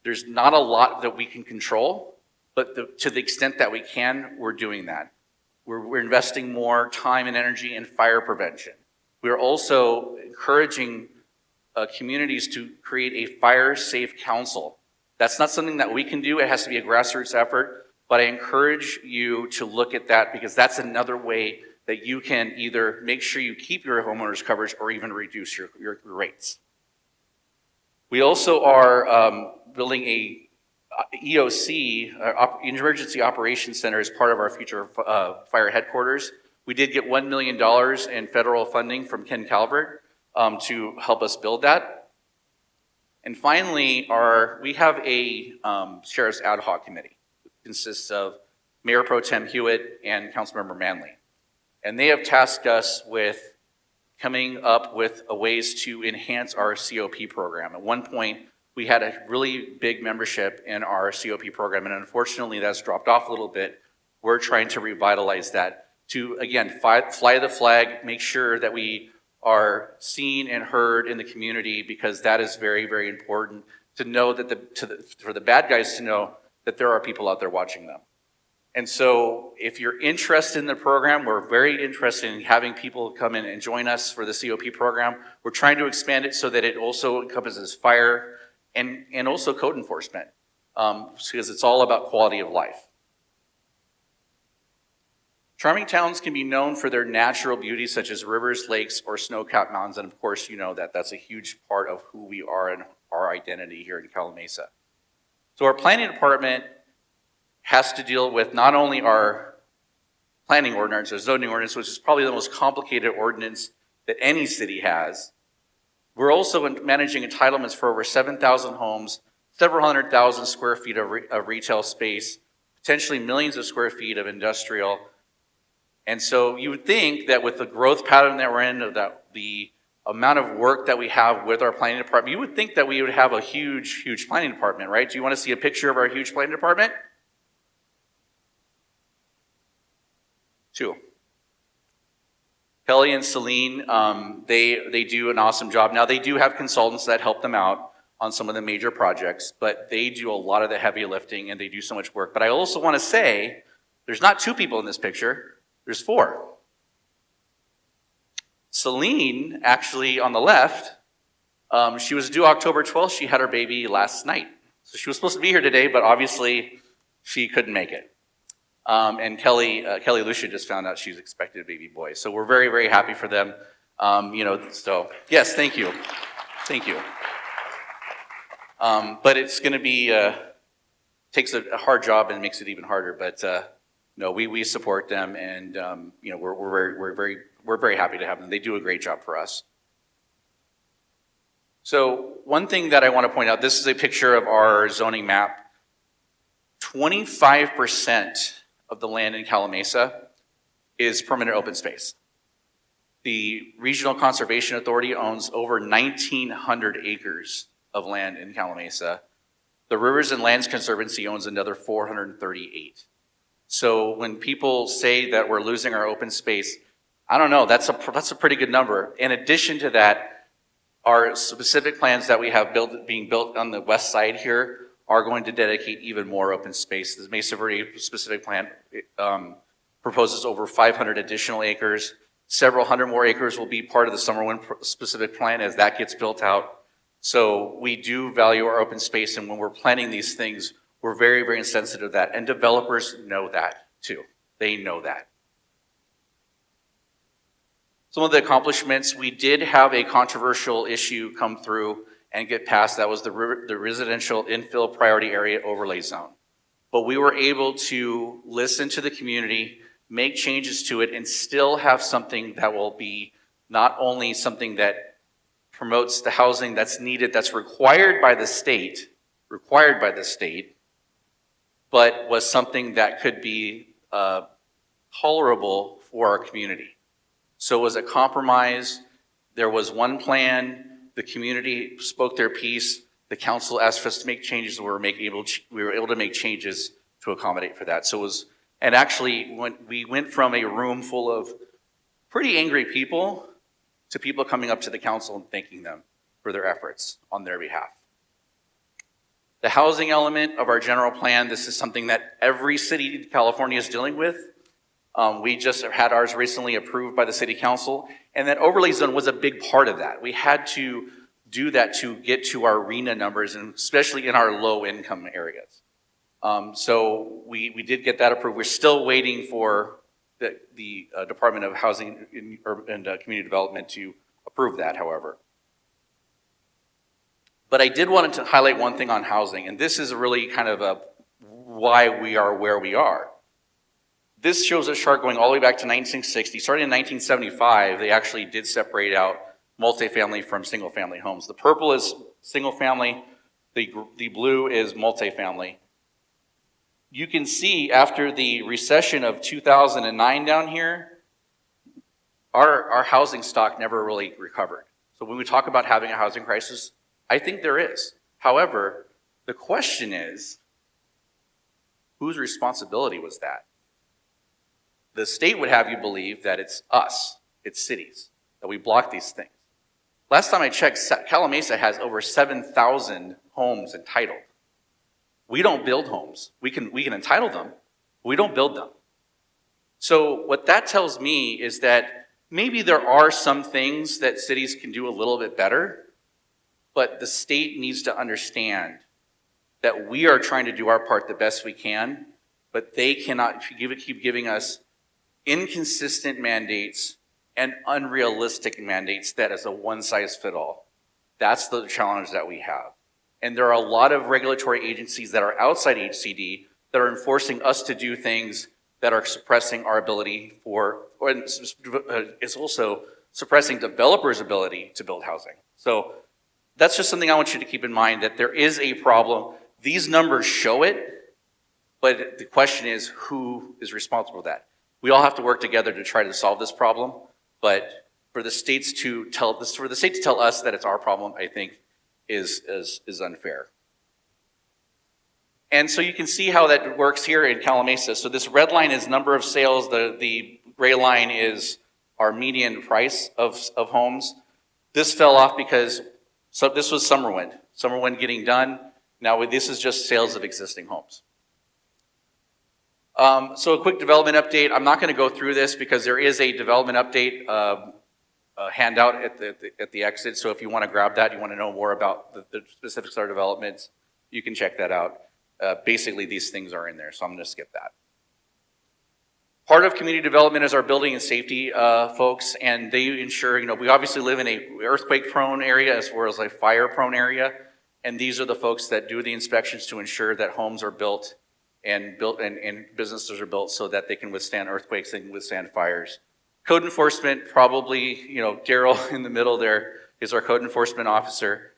There's not a lot that we can control, but to the extent that we can, we're doing that. We're investing more time and energy in fire prevention. We're also encouraging communities to create a fire-safe council. That's not something that we can do. It has to be a grassroots effort, but I encourage you to look at that because that's another way that you can either make sure you keep your homeowners coverage or even reduce your rates. We also are building a EOC, Emergency Operations Center, as part of our future fire headquarters. We did get $1 million in federal funding from Ken Calvert to help us build that. And finally, we have a Sheriff's Ad Hoc Committee. It consists of Mayor Pro Tem Hewitt and Councilmember Manley. And they have tasked us with coming up with ways to enhance our COP program. At one point, we had a really big membership in our COP program, and unfortunately that's dropped off a little bit. We're trying to revitalize that to, again, fly the flag, make sure that we are seen and heard in the community, because that is very, very important to know that for the bad guys to know that there are people out there watching them. And so if you're interested in the program, we're very interested in having people come in and join us for the COP program. We're trying to expand it so that it also encompasses fire and also code enforcement, because it's all about quality of life. Charming towns can be known for their natural beauty, such as rivers, lakes, or snow-capped mountains, and of course you know that that's a huge part of who we are and our identity here in Calimesa. So our planning department has to deal with not only our planning ordinance or zoning ordinance, which is probably the most complicated ordinance that any city has. We're also managing entitlements for over 7,000 homes, several 100,000 square feet of retail space, potentially millions of square feet of industrial. And so you would think that with the growth pattern that we're in, the amount of work that we have with our planning department, you would think that we would have a huge, huge planning department, right? Do you want to see a picture of our huge planning department? 2. Kelly and Celine, they do an awesome job. Now they do have consultants that help them out on some of the major projects, but they do a lot of the heavy lifting and they do so much work. But I also want to say, there's not 2 people in this picture, there's 4. Celine, actually on the left, she was due October 12th. She had her baby last night. So she was supposed to be here today, but obviously she couldn't make it. And Kelly Lucia just found out she's expected a baby boy. So we're very, very happy for them. So yes, thank you. Thank you. But it's going to be, takes a hard job and makes it even harder. But no, we support them, and we're very happy to have them. They do a great job for us. So one thing that I want to point out, this is a picture of our zoning map. 25% of the land in Calimesa is permanent open space. The Regional Conservation Authority owns over 1,900 acres of land in Calimesa. The Rivers and Lands Conservancy owns another 438. So when people say that we're losing our open space, I don't know, that's a pretty good number. In addition to that, our specific plans that we have being built on the west side here are going to dedicate even more open space. The Mesa Verde specific plan proposes over 500 additional acres. Several hundred more acres will be part of the Summerwind specific plan as that gets built out. So we do value our open space, and when we're planning these things, we're very, very sensitive to that. And developers know that too. They know that. Some of the accomplishments, we did have a controversial issue come through and get passed. That was the residential infill priority area overlay zone. But we were able to listen to the community, make changes to it, and still have something that will be not only something that promotes the housing that's needed, that's required by the state, but was something that could be tolerable for our community. So it was a compromise. There was one plan. The community spoke their piece. The council asked for us to make changes, and we were able to make changes to accommodate for that. So it was, and actually, when we went from a room full of pretty angry people to people coming up to the council and thanking them for their efforts on their behalf. The housing element of our general plan, this is something that every city in California is dealing with. We just had ours recently approved by the city council, and that overlay zone was a big part of that. We had to do that to get to our RENA numbers, and especially in our low income areas. So we did get that approved. We're still waiting for the Department of Housing and Community Development to approve that, however. But I did want to highlight one thing on housing, and this is really kind of why we are where we are. This shows a chart going all the way back to 1960. Starting in 1975, they actually did separate out multifamily from single-family homes. The purple is single-family, the blue is multifamily. You can see after the recession of 2009 down here, our housing stock never really recovered. So when we talk about having a housing crisis, I think there is. However, the question is, whose responsibility was that? The state would have you believe that it's us, it's cities, that we block these things. Last time I checked, Calimesa has over 7,000 homes entitled. We don't build homes. We can entitle them, but we don't build them. So what that tells me is that maybe there are some things that cities can do a little bit better, but the state needs to understand that we are trying to do our part the best we can, but they cannot keep giving us inconsistent mandates and unrealistic mandates that is a one-size-fits-all. That's the challenge that we have. And there are a lot of regulatory agencies that are outside HCD that are enforcing us to do things that are suppressing our ability it's also suppressing developers' ability to build housing. So that's just something I want you to keep in mind, that there is a problem. These numbers show it, but the question is, who is responsible for that? We all have to work together to try to solve this problem, but for the state to tell us that it's our problem, I think is unfair. And so you can see how that works here in Calimesa. So this red line is number of sales, the gray line is our median price of homes. This fell off because this was Summerwind getting done. Now this is just sales of existing homes. So a quick development update. I'm not going to go through this because there is a development update handout at the exit. So if you want to grab that, you want to know more about the specifics of our developments, you can check that out. Basically, these things are in there, so I'm going to skip that. Part of community development is our building and safety folks, and they ensure, we obviously live in a earthquake-prone area as well as a fire-prone area, and these are the folks that do the inspections to ensure that homes are built and businesses are built so that they can withstand earthquakes, they can withstand fires. Code enforcement, probably, Daryl in the middle there is our code enforcement officer.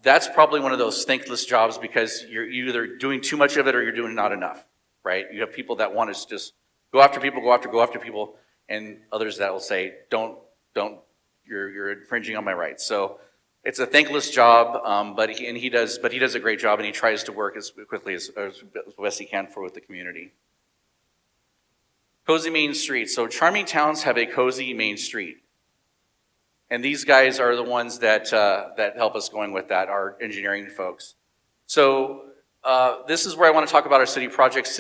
That's probably one of those thankless jobs because you're either doing too much of it or you're doing not enough, right? You have people that want to just go after people, and others that will say, don't, you're infringing on my rights. So it's a thankless job, but he does a great job, and he tries to work as quickly as best he can with the community. Cozy Main Street. So charming towns have a cozy main street. And these guys are the ones that help us going with that, our engineering folks. So this is where I want to talk about our city projects.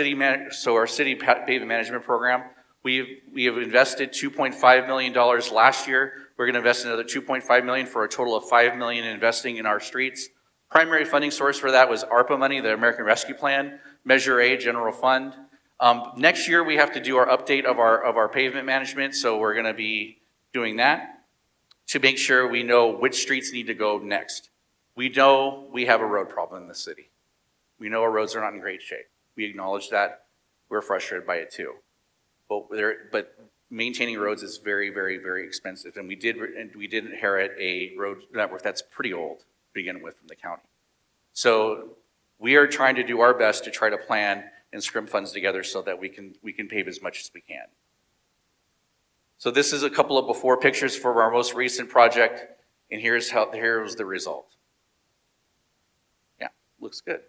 Our city pavement management program. We have invested $2.5 million last year. We're going to invest another $2.5 million for a total of $5 million investing in our streets. Primary funding source for that was ARPA money, the American Rescue Plan, Measure A, General Fund. Next year we have to do our update of our pavement management, so we're going to be doing that to make sure we know which streets need to go next. We know we have a road problem in the city. We know our roads are not in great shape. We acknowledge that. We're frustrated by it too. But maintaining roads is very, very, very expensive, and we did inherit a road network that's pretty old to begin with from the county. So we are trying to do our best to try to plan and scrimp funds together so that we can pave as much as we can. So this is a couple of before pictures for our most recent project, and here's the result. Yeah, looks good.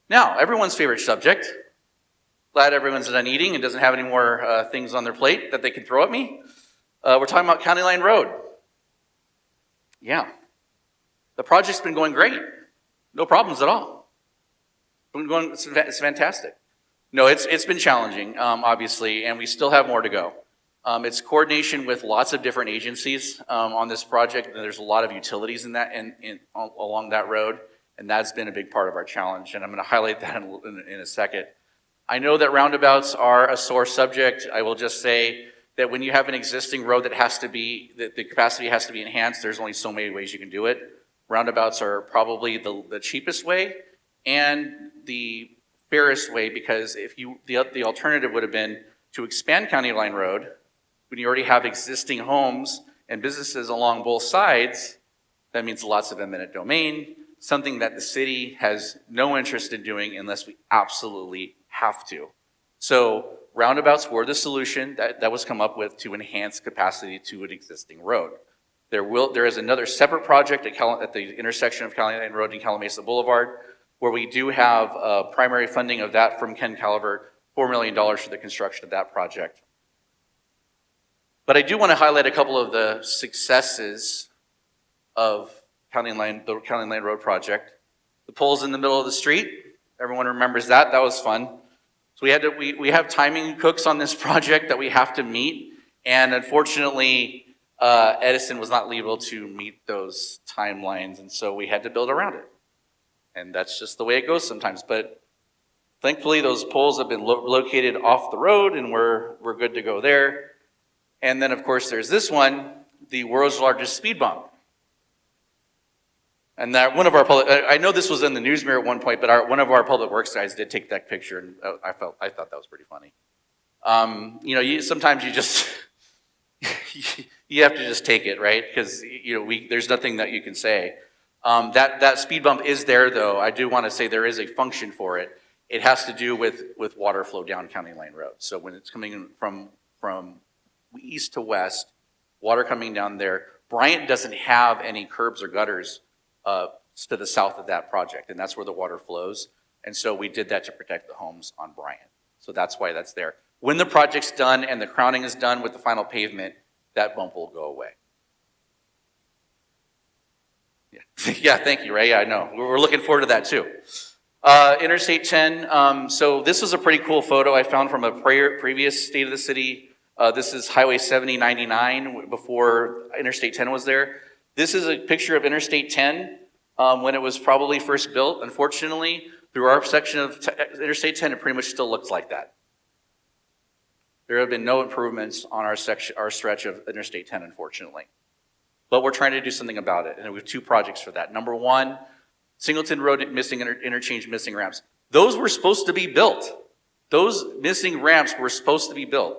Now, everyone's favorite subject. Glad everyone's done eating and doesn't have any more things on their plate that they can throw at me. We're talking about County Line Road. Yeah, the project's been going great. No problems at all. It's fantastic. No, it's been challenging, obviously, and we still have more to go. It's coordination with lots of different agencies on this project. And there's a lot of utilities in that along that road, and that's been a big part of our challenge. And I'm going to highlight that in a second. I know that roundabouts are a sore subject. I will just say that when you have an existing road that the capacity has to be enhanced, there's only so many ways you can do it. Roundabouts are probably the cheapest way and the fairest way, because the alternative would have been to expand County Line Road when you already have existing homes and businesses along both sides. That means lots of eminent domain, something that the city has no interest in doing unless we absolutely have to. So roundabouts were the solution that was come up with to enhance capacity to an existing road. There is another separate project at the intersection of County Line Road and Calimesa Boulevard, where we do have primary funding of that from Ken Calvert, $4 million for the construction of that project. But I do want to highlight a couple of the successes of the County Line Road project. The poles in the middle of the street, everyone remembers that. That was fun. So we have timing cooks on this project that we have to meet, and unfortunately, Edison was not able to meet those timelines, and so we had to build around it. And that's just the way it goes sometimes. But thankfully, those poles have been located off the road, and we're good to go there. And then, of course, there's this one, the world's largest speed bump. And that one of our I know this was in the news mirror at one point, but one of our public works guys did take that picture, and I thought that was pretty funny. Sometimes you just you have to just take it, right? Because there's nothing that you can say. That speed bump is there, though. I do want to say there is a function for it. It has to do with water flow down County Line Road. So when it's coming in from east to west, water coming down there, Bryant doesn't have any curbs or gutters to the south of that project, and that's where the water flows. And so we did that to protect the homes on Bryant. So that's why that's there. When the project's done and the crowning is done with the final pavement, that bump will go away. Yeah, thank you, Ray. Yeah, I know. We're looking forward to that too. Interstate 10. So this was a pretty cool photo I found from a previous State of the City. This is Highway 7099 before Interstate 10 was there. This is a picture of Interstate 10 when it was probably first built. Unfortunately, through our section of Interstate 10, it pretty much still looks like that. There have been no improvements on our stretch of Interstate 10, unfortunately. But we're trying to do something about it, and we have two projects for that. Number one, Singleton Road missing interchange missing ramps. Those were supposed to be built. Those missing ramps were supposed to be built,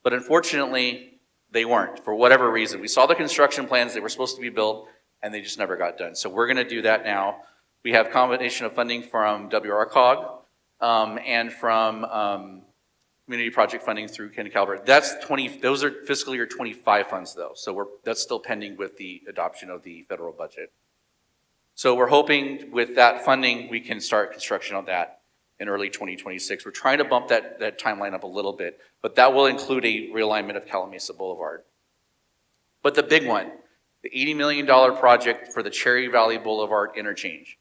but unfortunately, they weren't for whatever reason. We saw the construction plans; they were supposed to be built, and they just never got done. So we're going to do that now. We have a combination of funding from WRCOG and from community project funding through Ken Calvert. Those are fiscal year 25 funds, though. So that's still pending with the adoption of the federal budget. So we're hoping with that funding, we can start construction on that in early 2026. We're trying to bump that timeline up a little bit, but that will include a realignment of Calimesa Boulevard. But the big one, the $80 million project for the Cherry Valley Boulevard interchange.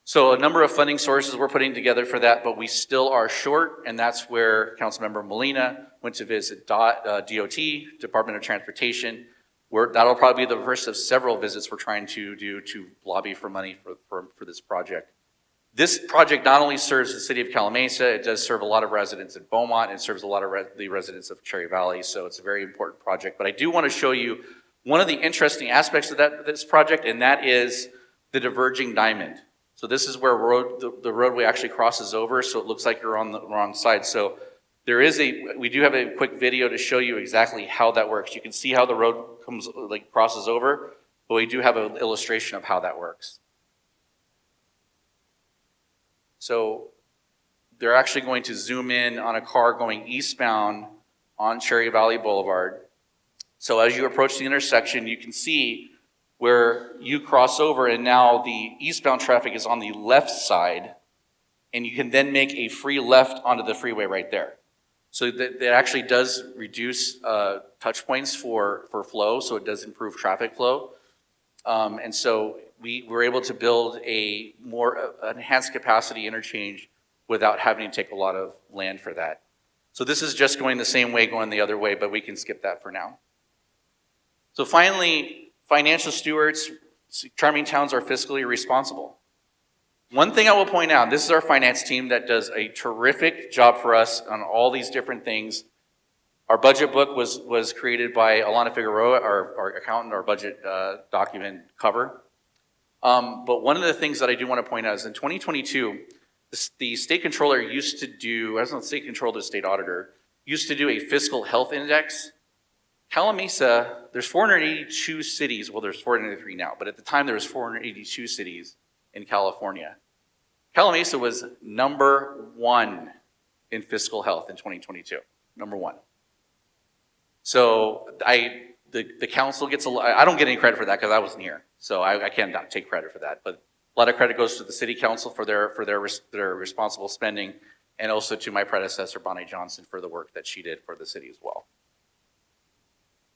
So a number of funding sources we're putting together for that, but we still are short, and that's where Councilmember Molina went to visit DOT, Department of Transportation. That'll probably be the first of several visits we're trying to do to lobby for money for this project. This project not only serves the city of Calimesa, it does serve a lot of residents in Beaumont, and serves a lot of the residents of Cherry Valley, so it's a very important project. But I do want to show you one of the interesting aspects of this project, and that is the diverging diamond. So this is where the roadway actually crosses over, so it looks like you're on the wrong side. So we do have a quick video to show you exactly how that works. You can see how the road crosses over, but we do have an illustration of how that works. So they're actually going to zoom in on a car going eastbound on Cherry Valley Boulevard. So as you approach the intersection, you can see where you cross over, and now the eastbound traffic is on the left side, and you can then make a free left onto the freeway right there. So that actually does reduce touch points for flow, so it does improve traffic flow. And so we were able to build a more enhanced capacity interchange without having to take a lot of land for that. So this is just going the same way, going the other way, but we can skip that for now. So finally, financial stewards, charming towns are fiscally responsible. One thing I will point out, this is our finance team that does a terrific job for us on all these different things. Our budget book was created by Alana Figueroa, our accountant, our budget document cover. But one of the things that I do want to point out is in 2022, the state controller used to do, as not state controller, the state auditor, used to do a fiscal health index. Calimesa, there's 482 cities, well there's 483 now, but at the time there was 482 cities in California. Calimesa was number 1 in fiscal health in 2022, number 1. So the council gets I don't get any credit for that because I wasn't here, so I cannot take credit for that. But a lot of credit goes to the city council for their responsible spending, and also to my predecessor Bonnie Johnson for the work that she did for the city as well.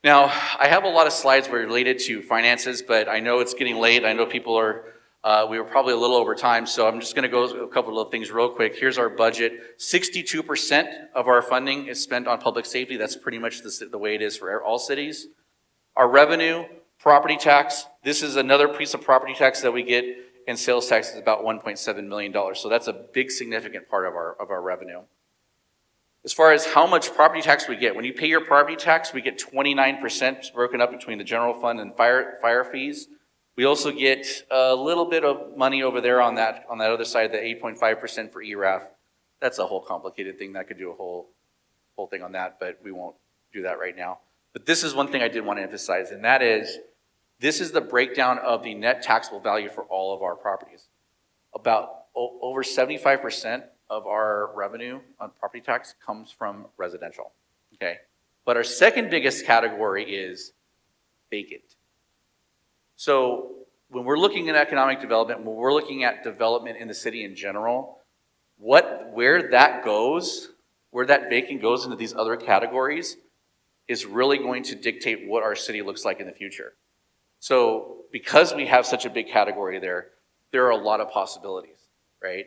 Now I have a lot of slides related to finances, but I know it's getting late. I know people are. We were probably a little over time, so I'm just going to go a couple of things real quick. Here's our budget. 62% of our funding is spent on public safety. That's pretty much the way it is for all cities. Our revenue, property tax, this is another piece of property tax that we get, and sales tax is about $1.7 million. So that's a big significant part of our revenue. As far as how much property tax we get, when you pay your property tax, we get 29% broken up between the general fund and fire fees. We also get a little bit of money over there on that other side, the 8.5% for ERAF. That's a whole complicated thing. That could do a whole thing on that, but we won't do that right now. But this is one thing I did want to emphasize, and that is, this is the breakdown of the net taxable value for all of our properties. About over 75% of our revenue on property tax comes from residential, okay? But our second biggest category is vacant. So when we're looking at economic development, when we're looking at development in the city in general, where that vacant goes into these other categories is really going to dictate what our city looks like in the future. So because we have such a big category there are a lot of possibilities, right?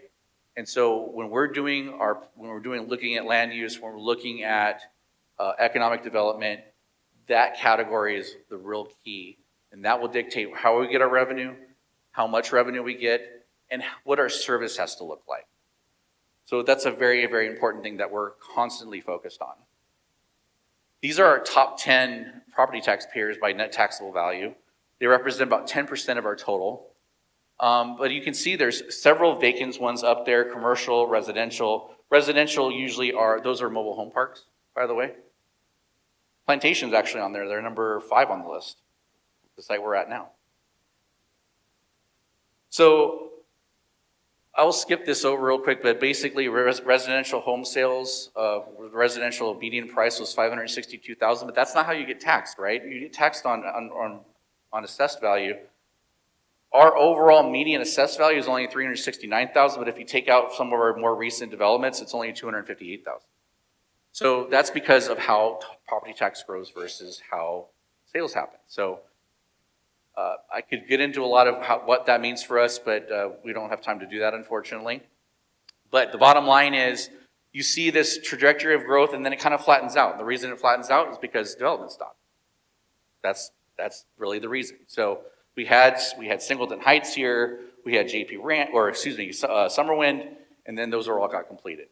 And so when we're looking at land use, when we're looking at economic development, that category is the real key. And that will dictate how we get our revenue, how much revenue we get, and what our service has to look like. So that's a very, very important thing that we're constantly focused on. These are our top 10 property taxpayers by net taxable value. They represent about 10% of our total. But you can see there's several vacant ones up there, commercial, residential. Residential usually those are mobile home parks, by the way. Plantation's actually on there. They're number 5 on the list. The site we're at now. So I'll skip this over real quick, but basically residential home sales, residential median price was $562,000, but that's not how you get taxed, right? You get taxed on assessed value. Our overall median assessed value is only $369,000, but if you take out some of our more recent developments, it's only $258,000. So that's because of how property tax grows versus how sales happen. So I could get into a lot of what that means for us, but we don't have time to do that, unfortunately. But the bottom line is, you see this trajectory of growth, and then it kind of flattens out. The reason it flattens out is because development stopped. That's really the reason. So we had Singleton Heights here, we had Summerwind, and then those all got completed.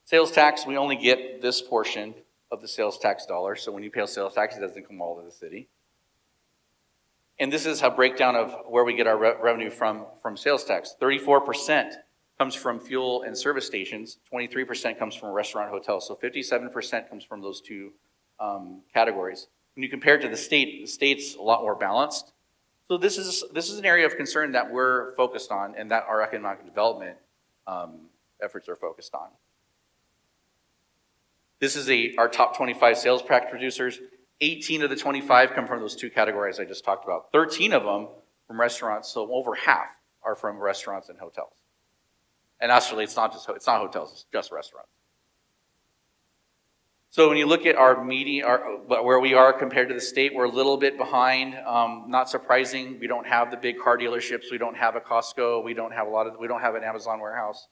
Sales tax, we only get this portion of the sales tax dollar. So when you pay sales tax, it doesn't come all to the city. And this is a breakdown of where we get our revenue from sales tax. 34% comes from fuel and service stations. 23% comes from restaurant hotels. So 57% comes from those two categories. When you compare it to the state's a lot more balanced. So this is an area of concern that we're focused on, and that our economic development efforts are focused on. This is our top 25 sales practice producers. 18 of the 25 come from those two categories I just talked about. 13 of them from restaurants, so over half are from restaurants and hotels. And actually, it's not hotels, it's just restaurants. So when you look at our median, where we are compared to the state, we're a little bit behind. Not surprising, we don't have the big car dealerships, we don't have a Costco, we don't have an Amazon warehouse.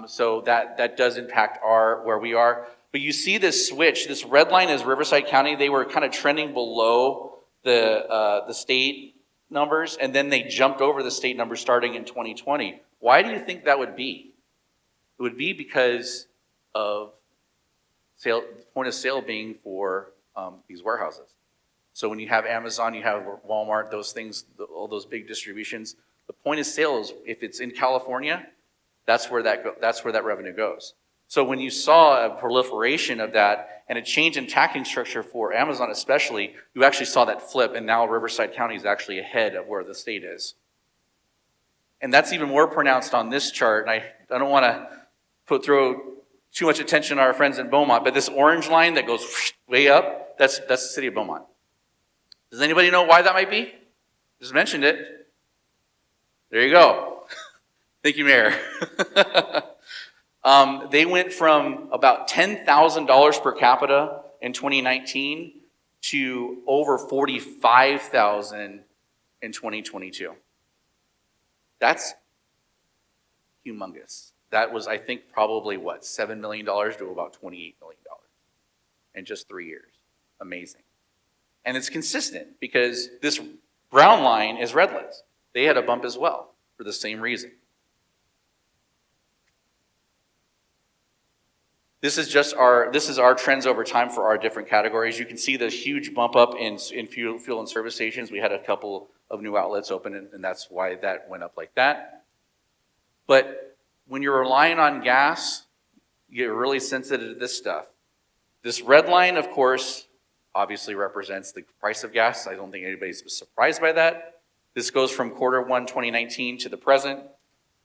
So that does impact where we are. But you see this switch. This red line is Riverside County. They were kind of trending below the state numbers, and then they jumped over the state numbers starting in 2020. Why do you think that would be? It would be because of point of sale being for these warehouses. So when you have Amazon, you have Walmart, those things, all those big distributions, the point of sale is, if it's in California, that's where that revenue goes. So when you saw a proliferation of that and a change in taxing structure for Amazon especially, you actually saw that flip, and now Riverside County is actually ahead of where the state is. And that's even more pronounced on this chart, and I don't want to throw too much attention on our friends in Beaumont, but this orange line that goes way up, that's the city of Beaumont. Does anybody know why that might be? Just mentioned it. There you go. Thank you, Mayor. They went from about $10,000 per capita in 2019 to over $45,000 in 2022. That's humongous. That was, I think, probably what, $7 million to about $28 million in just 3 years. Amazing. And it's consistent because this brown line is Redlands. They had a bump as well for the same reason. This is our trends over time for our different categories. You can see the huge bump up in fuel and service stations. We had a couple of new outlets open, and that's why that went up like that. But when you're relying on gas, you get really sensitive to this stuff. This red line, of course, obviously represents the price of gas. I don't think anybody's surprised by that. This goes from Q1 2019 to the present.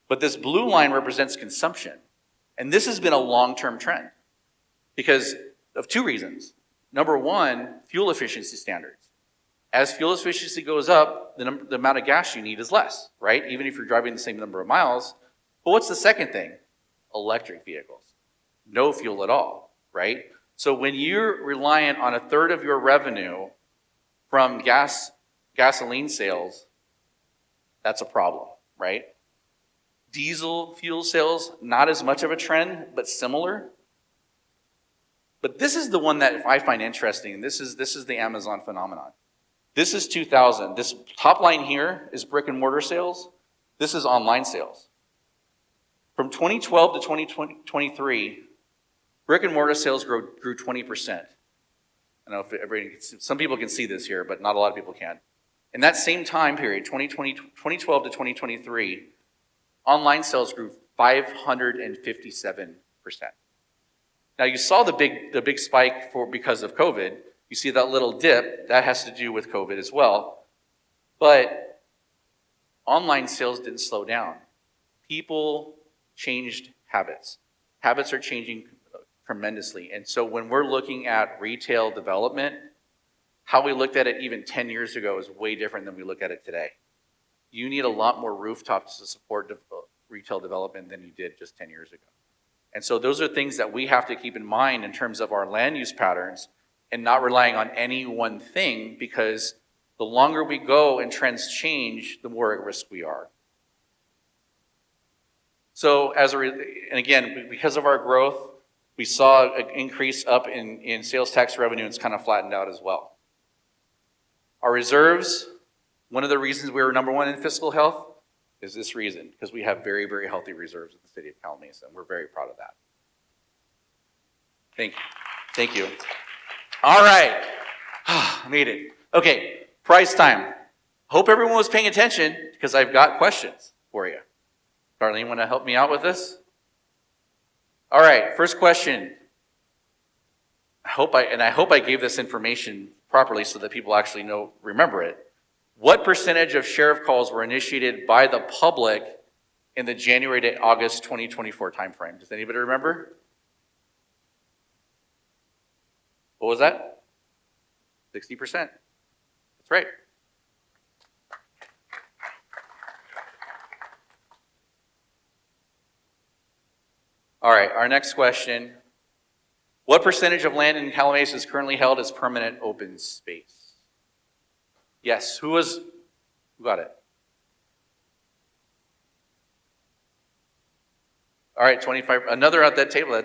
But this blue line represents consumption. And this has been a long-term trend because of two reasons. Number one, fuel efficiency standards. As fuel efficiency goes up, the amount of gas you need is less, right? Even if you're driving the same number of miles. But what's the second thing? Electric vehicles. No fuel at all, right? So when you're reliant on a third of your revenue from gasoline sales, that's a problem, right? Diesel fuel sales, not as much of a trend, but similar. But this is the one that I find interesting. This is the Amazon phenomenon. This is 2000. This top line here is brick and mortar sales. This is online sales. From 2012 to 2023, brick and mortar sales grew 20%. I don't know if everybody can see, some people can see this here, but not a lot of people can. In that same time period, 2012 to 2023, online sales grew 557%. Now you saw the big spike because of COVID. You see that little dip, that has to do with COVID as well. But online sales didn't slow down. People changed habits. Habits are changing tremendously. And so when we're looking at retail development, how we looked at it even 10 years ago is way different than we look at it today. You need a lot more rooftops to support retail development than you did just 10 years ago. And so those are things that we have to keep in mind in terms of our land use patterns and not relying on any one thing, because the longer we go and trends change, the more at risk we are. So and again, because of our growth, we saw an increase up in sales tax revenue. It's kind of flattened out as well. Our reserves, one of the reasons we were number one in fiscal health is this reason, because we have very, very healthy reserves in the city of Calimesa, and we're very proud of that. Thank you. All right, made it. Okay, prize time. Hope everyone was paying attention because I've got questions for you. Darlene, want to help me out with this? All right, first question. I hope I gave this information properly so that people actually remember it. What percentage of sheriff calls were initiated by the public in the January to August 2024 timeframe? Does anybody remember? What was that? 60%. That's right. All right, our next question. What percentage of land in Calimesa is currently held as permanent open space? Yes, who got it? All right, 25, another at that table.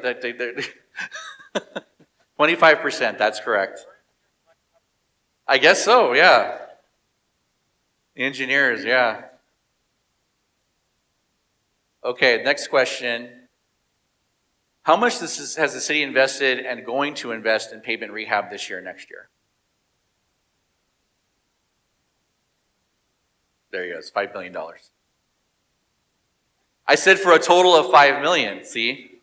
25%, that's correct. I guess so, yeah. Engineers, yeah. Okay, next question. How much has the city invested and going to invest in pavement rehab this year, next year? There you go, it's $5 million. I said for a total of $5 million, see?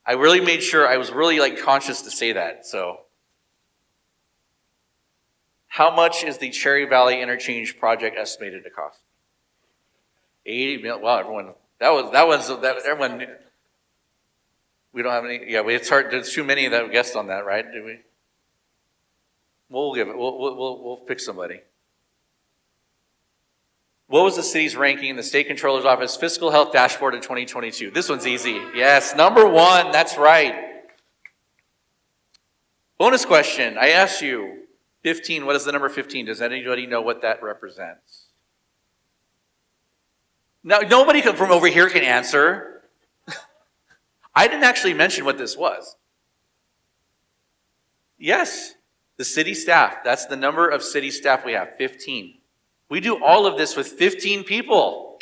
I really made sure, I was really conscious to say that, so. How much is the Cherry Valley Interchange project estimated to cost? 80 million, wow, everyone, everyone knew. We don't have any, yeah, it's hard, there's too many that guessed on that, right? Do we? We'll give it, we'll pick somebody. What was the city's ranking in the State Controller's Office Fiscal Health Dashboard of 2022? This one's easy. Yes, number 1, that's right. Bonus question, I asked you, 15, what is the number 15? Does anybody know what that represents? Now, nobody from over here can answer. I didn't actually mention what this was. Yes, the city staff. That's the number of city staff we have, 15. We do all of this with 15 people.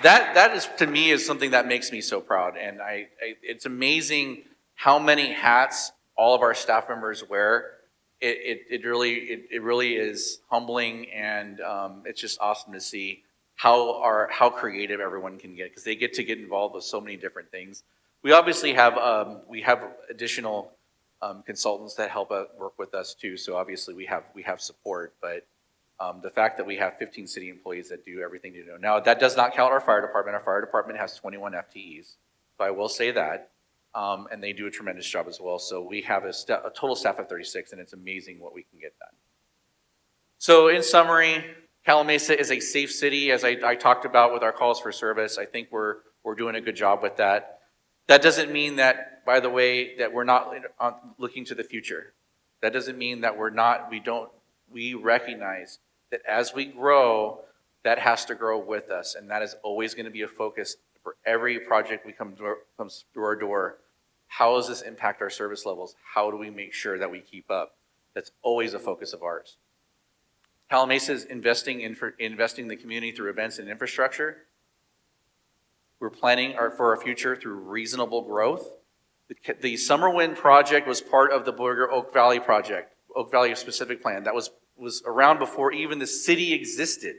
That is, to me, is something that makes me so proud. And it's amazing how many hats all of our staff members wear. It really is humbling, and it's just awesome to see how creative everyone can get, because they get to get involved with so many different things. We obviously have additional consultants that help work with us too. So obviously we have support, but the fact that we have 15 city employees that do everything you know. Now that does not count our fire department. Our fire department has 21 FTEs, so I will say that. And they do a tremendous job as well. So we have a total staff of 36, and it's amazing what we can get done. So in summary, Calimesa is a safe city, as I talked about with our calls for service. I think we're doing a good job with that. That doesn't mean that, by the way, that we're not looking to the future. That doesn't mean that we recognize that as we grow, that has to grow with us, and that is always going to be a focus for every project comes through our door. How does this impact our service levels? How do we make sure that we keep up? That's always a focus of ours. Calimesa is investing in the community through events and infrastructure. We're planning for our future through reasonable growth. The Summer Wind project was part of the Borger Oak Valley project, Oak Valley specific plan. That was around before even the city existed.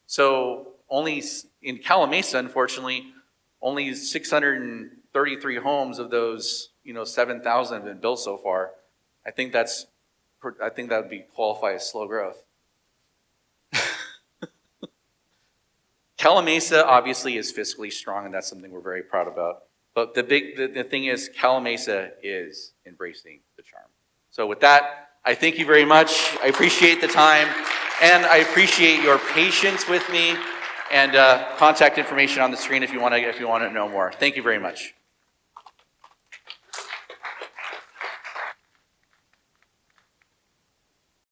So only in Calimesa, unfortunately, only 633 homes of those 7,000 have been built so far. I think that would be qualify as slow growth. Calimesa obviously is fiscally strong, and that's something we're very proud about. But the thing is, Calimesa is embracing the charm. So with that, I thank you very much. I appreciate the time, and I appreciate your patience with me. And contact information on the screen if you want to know more. Thank you very much.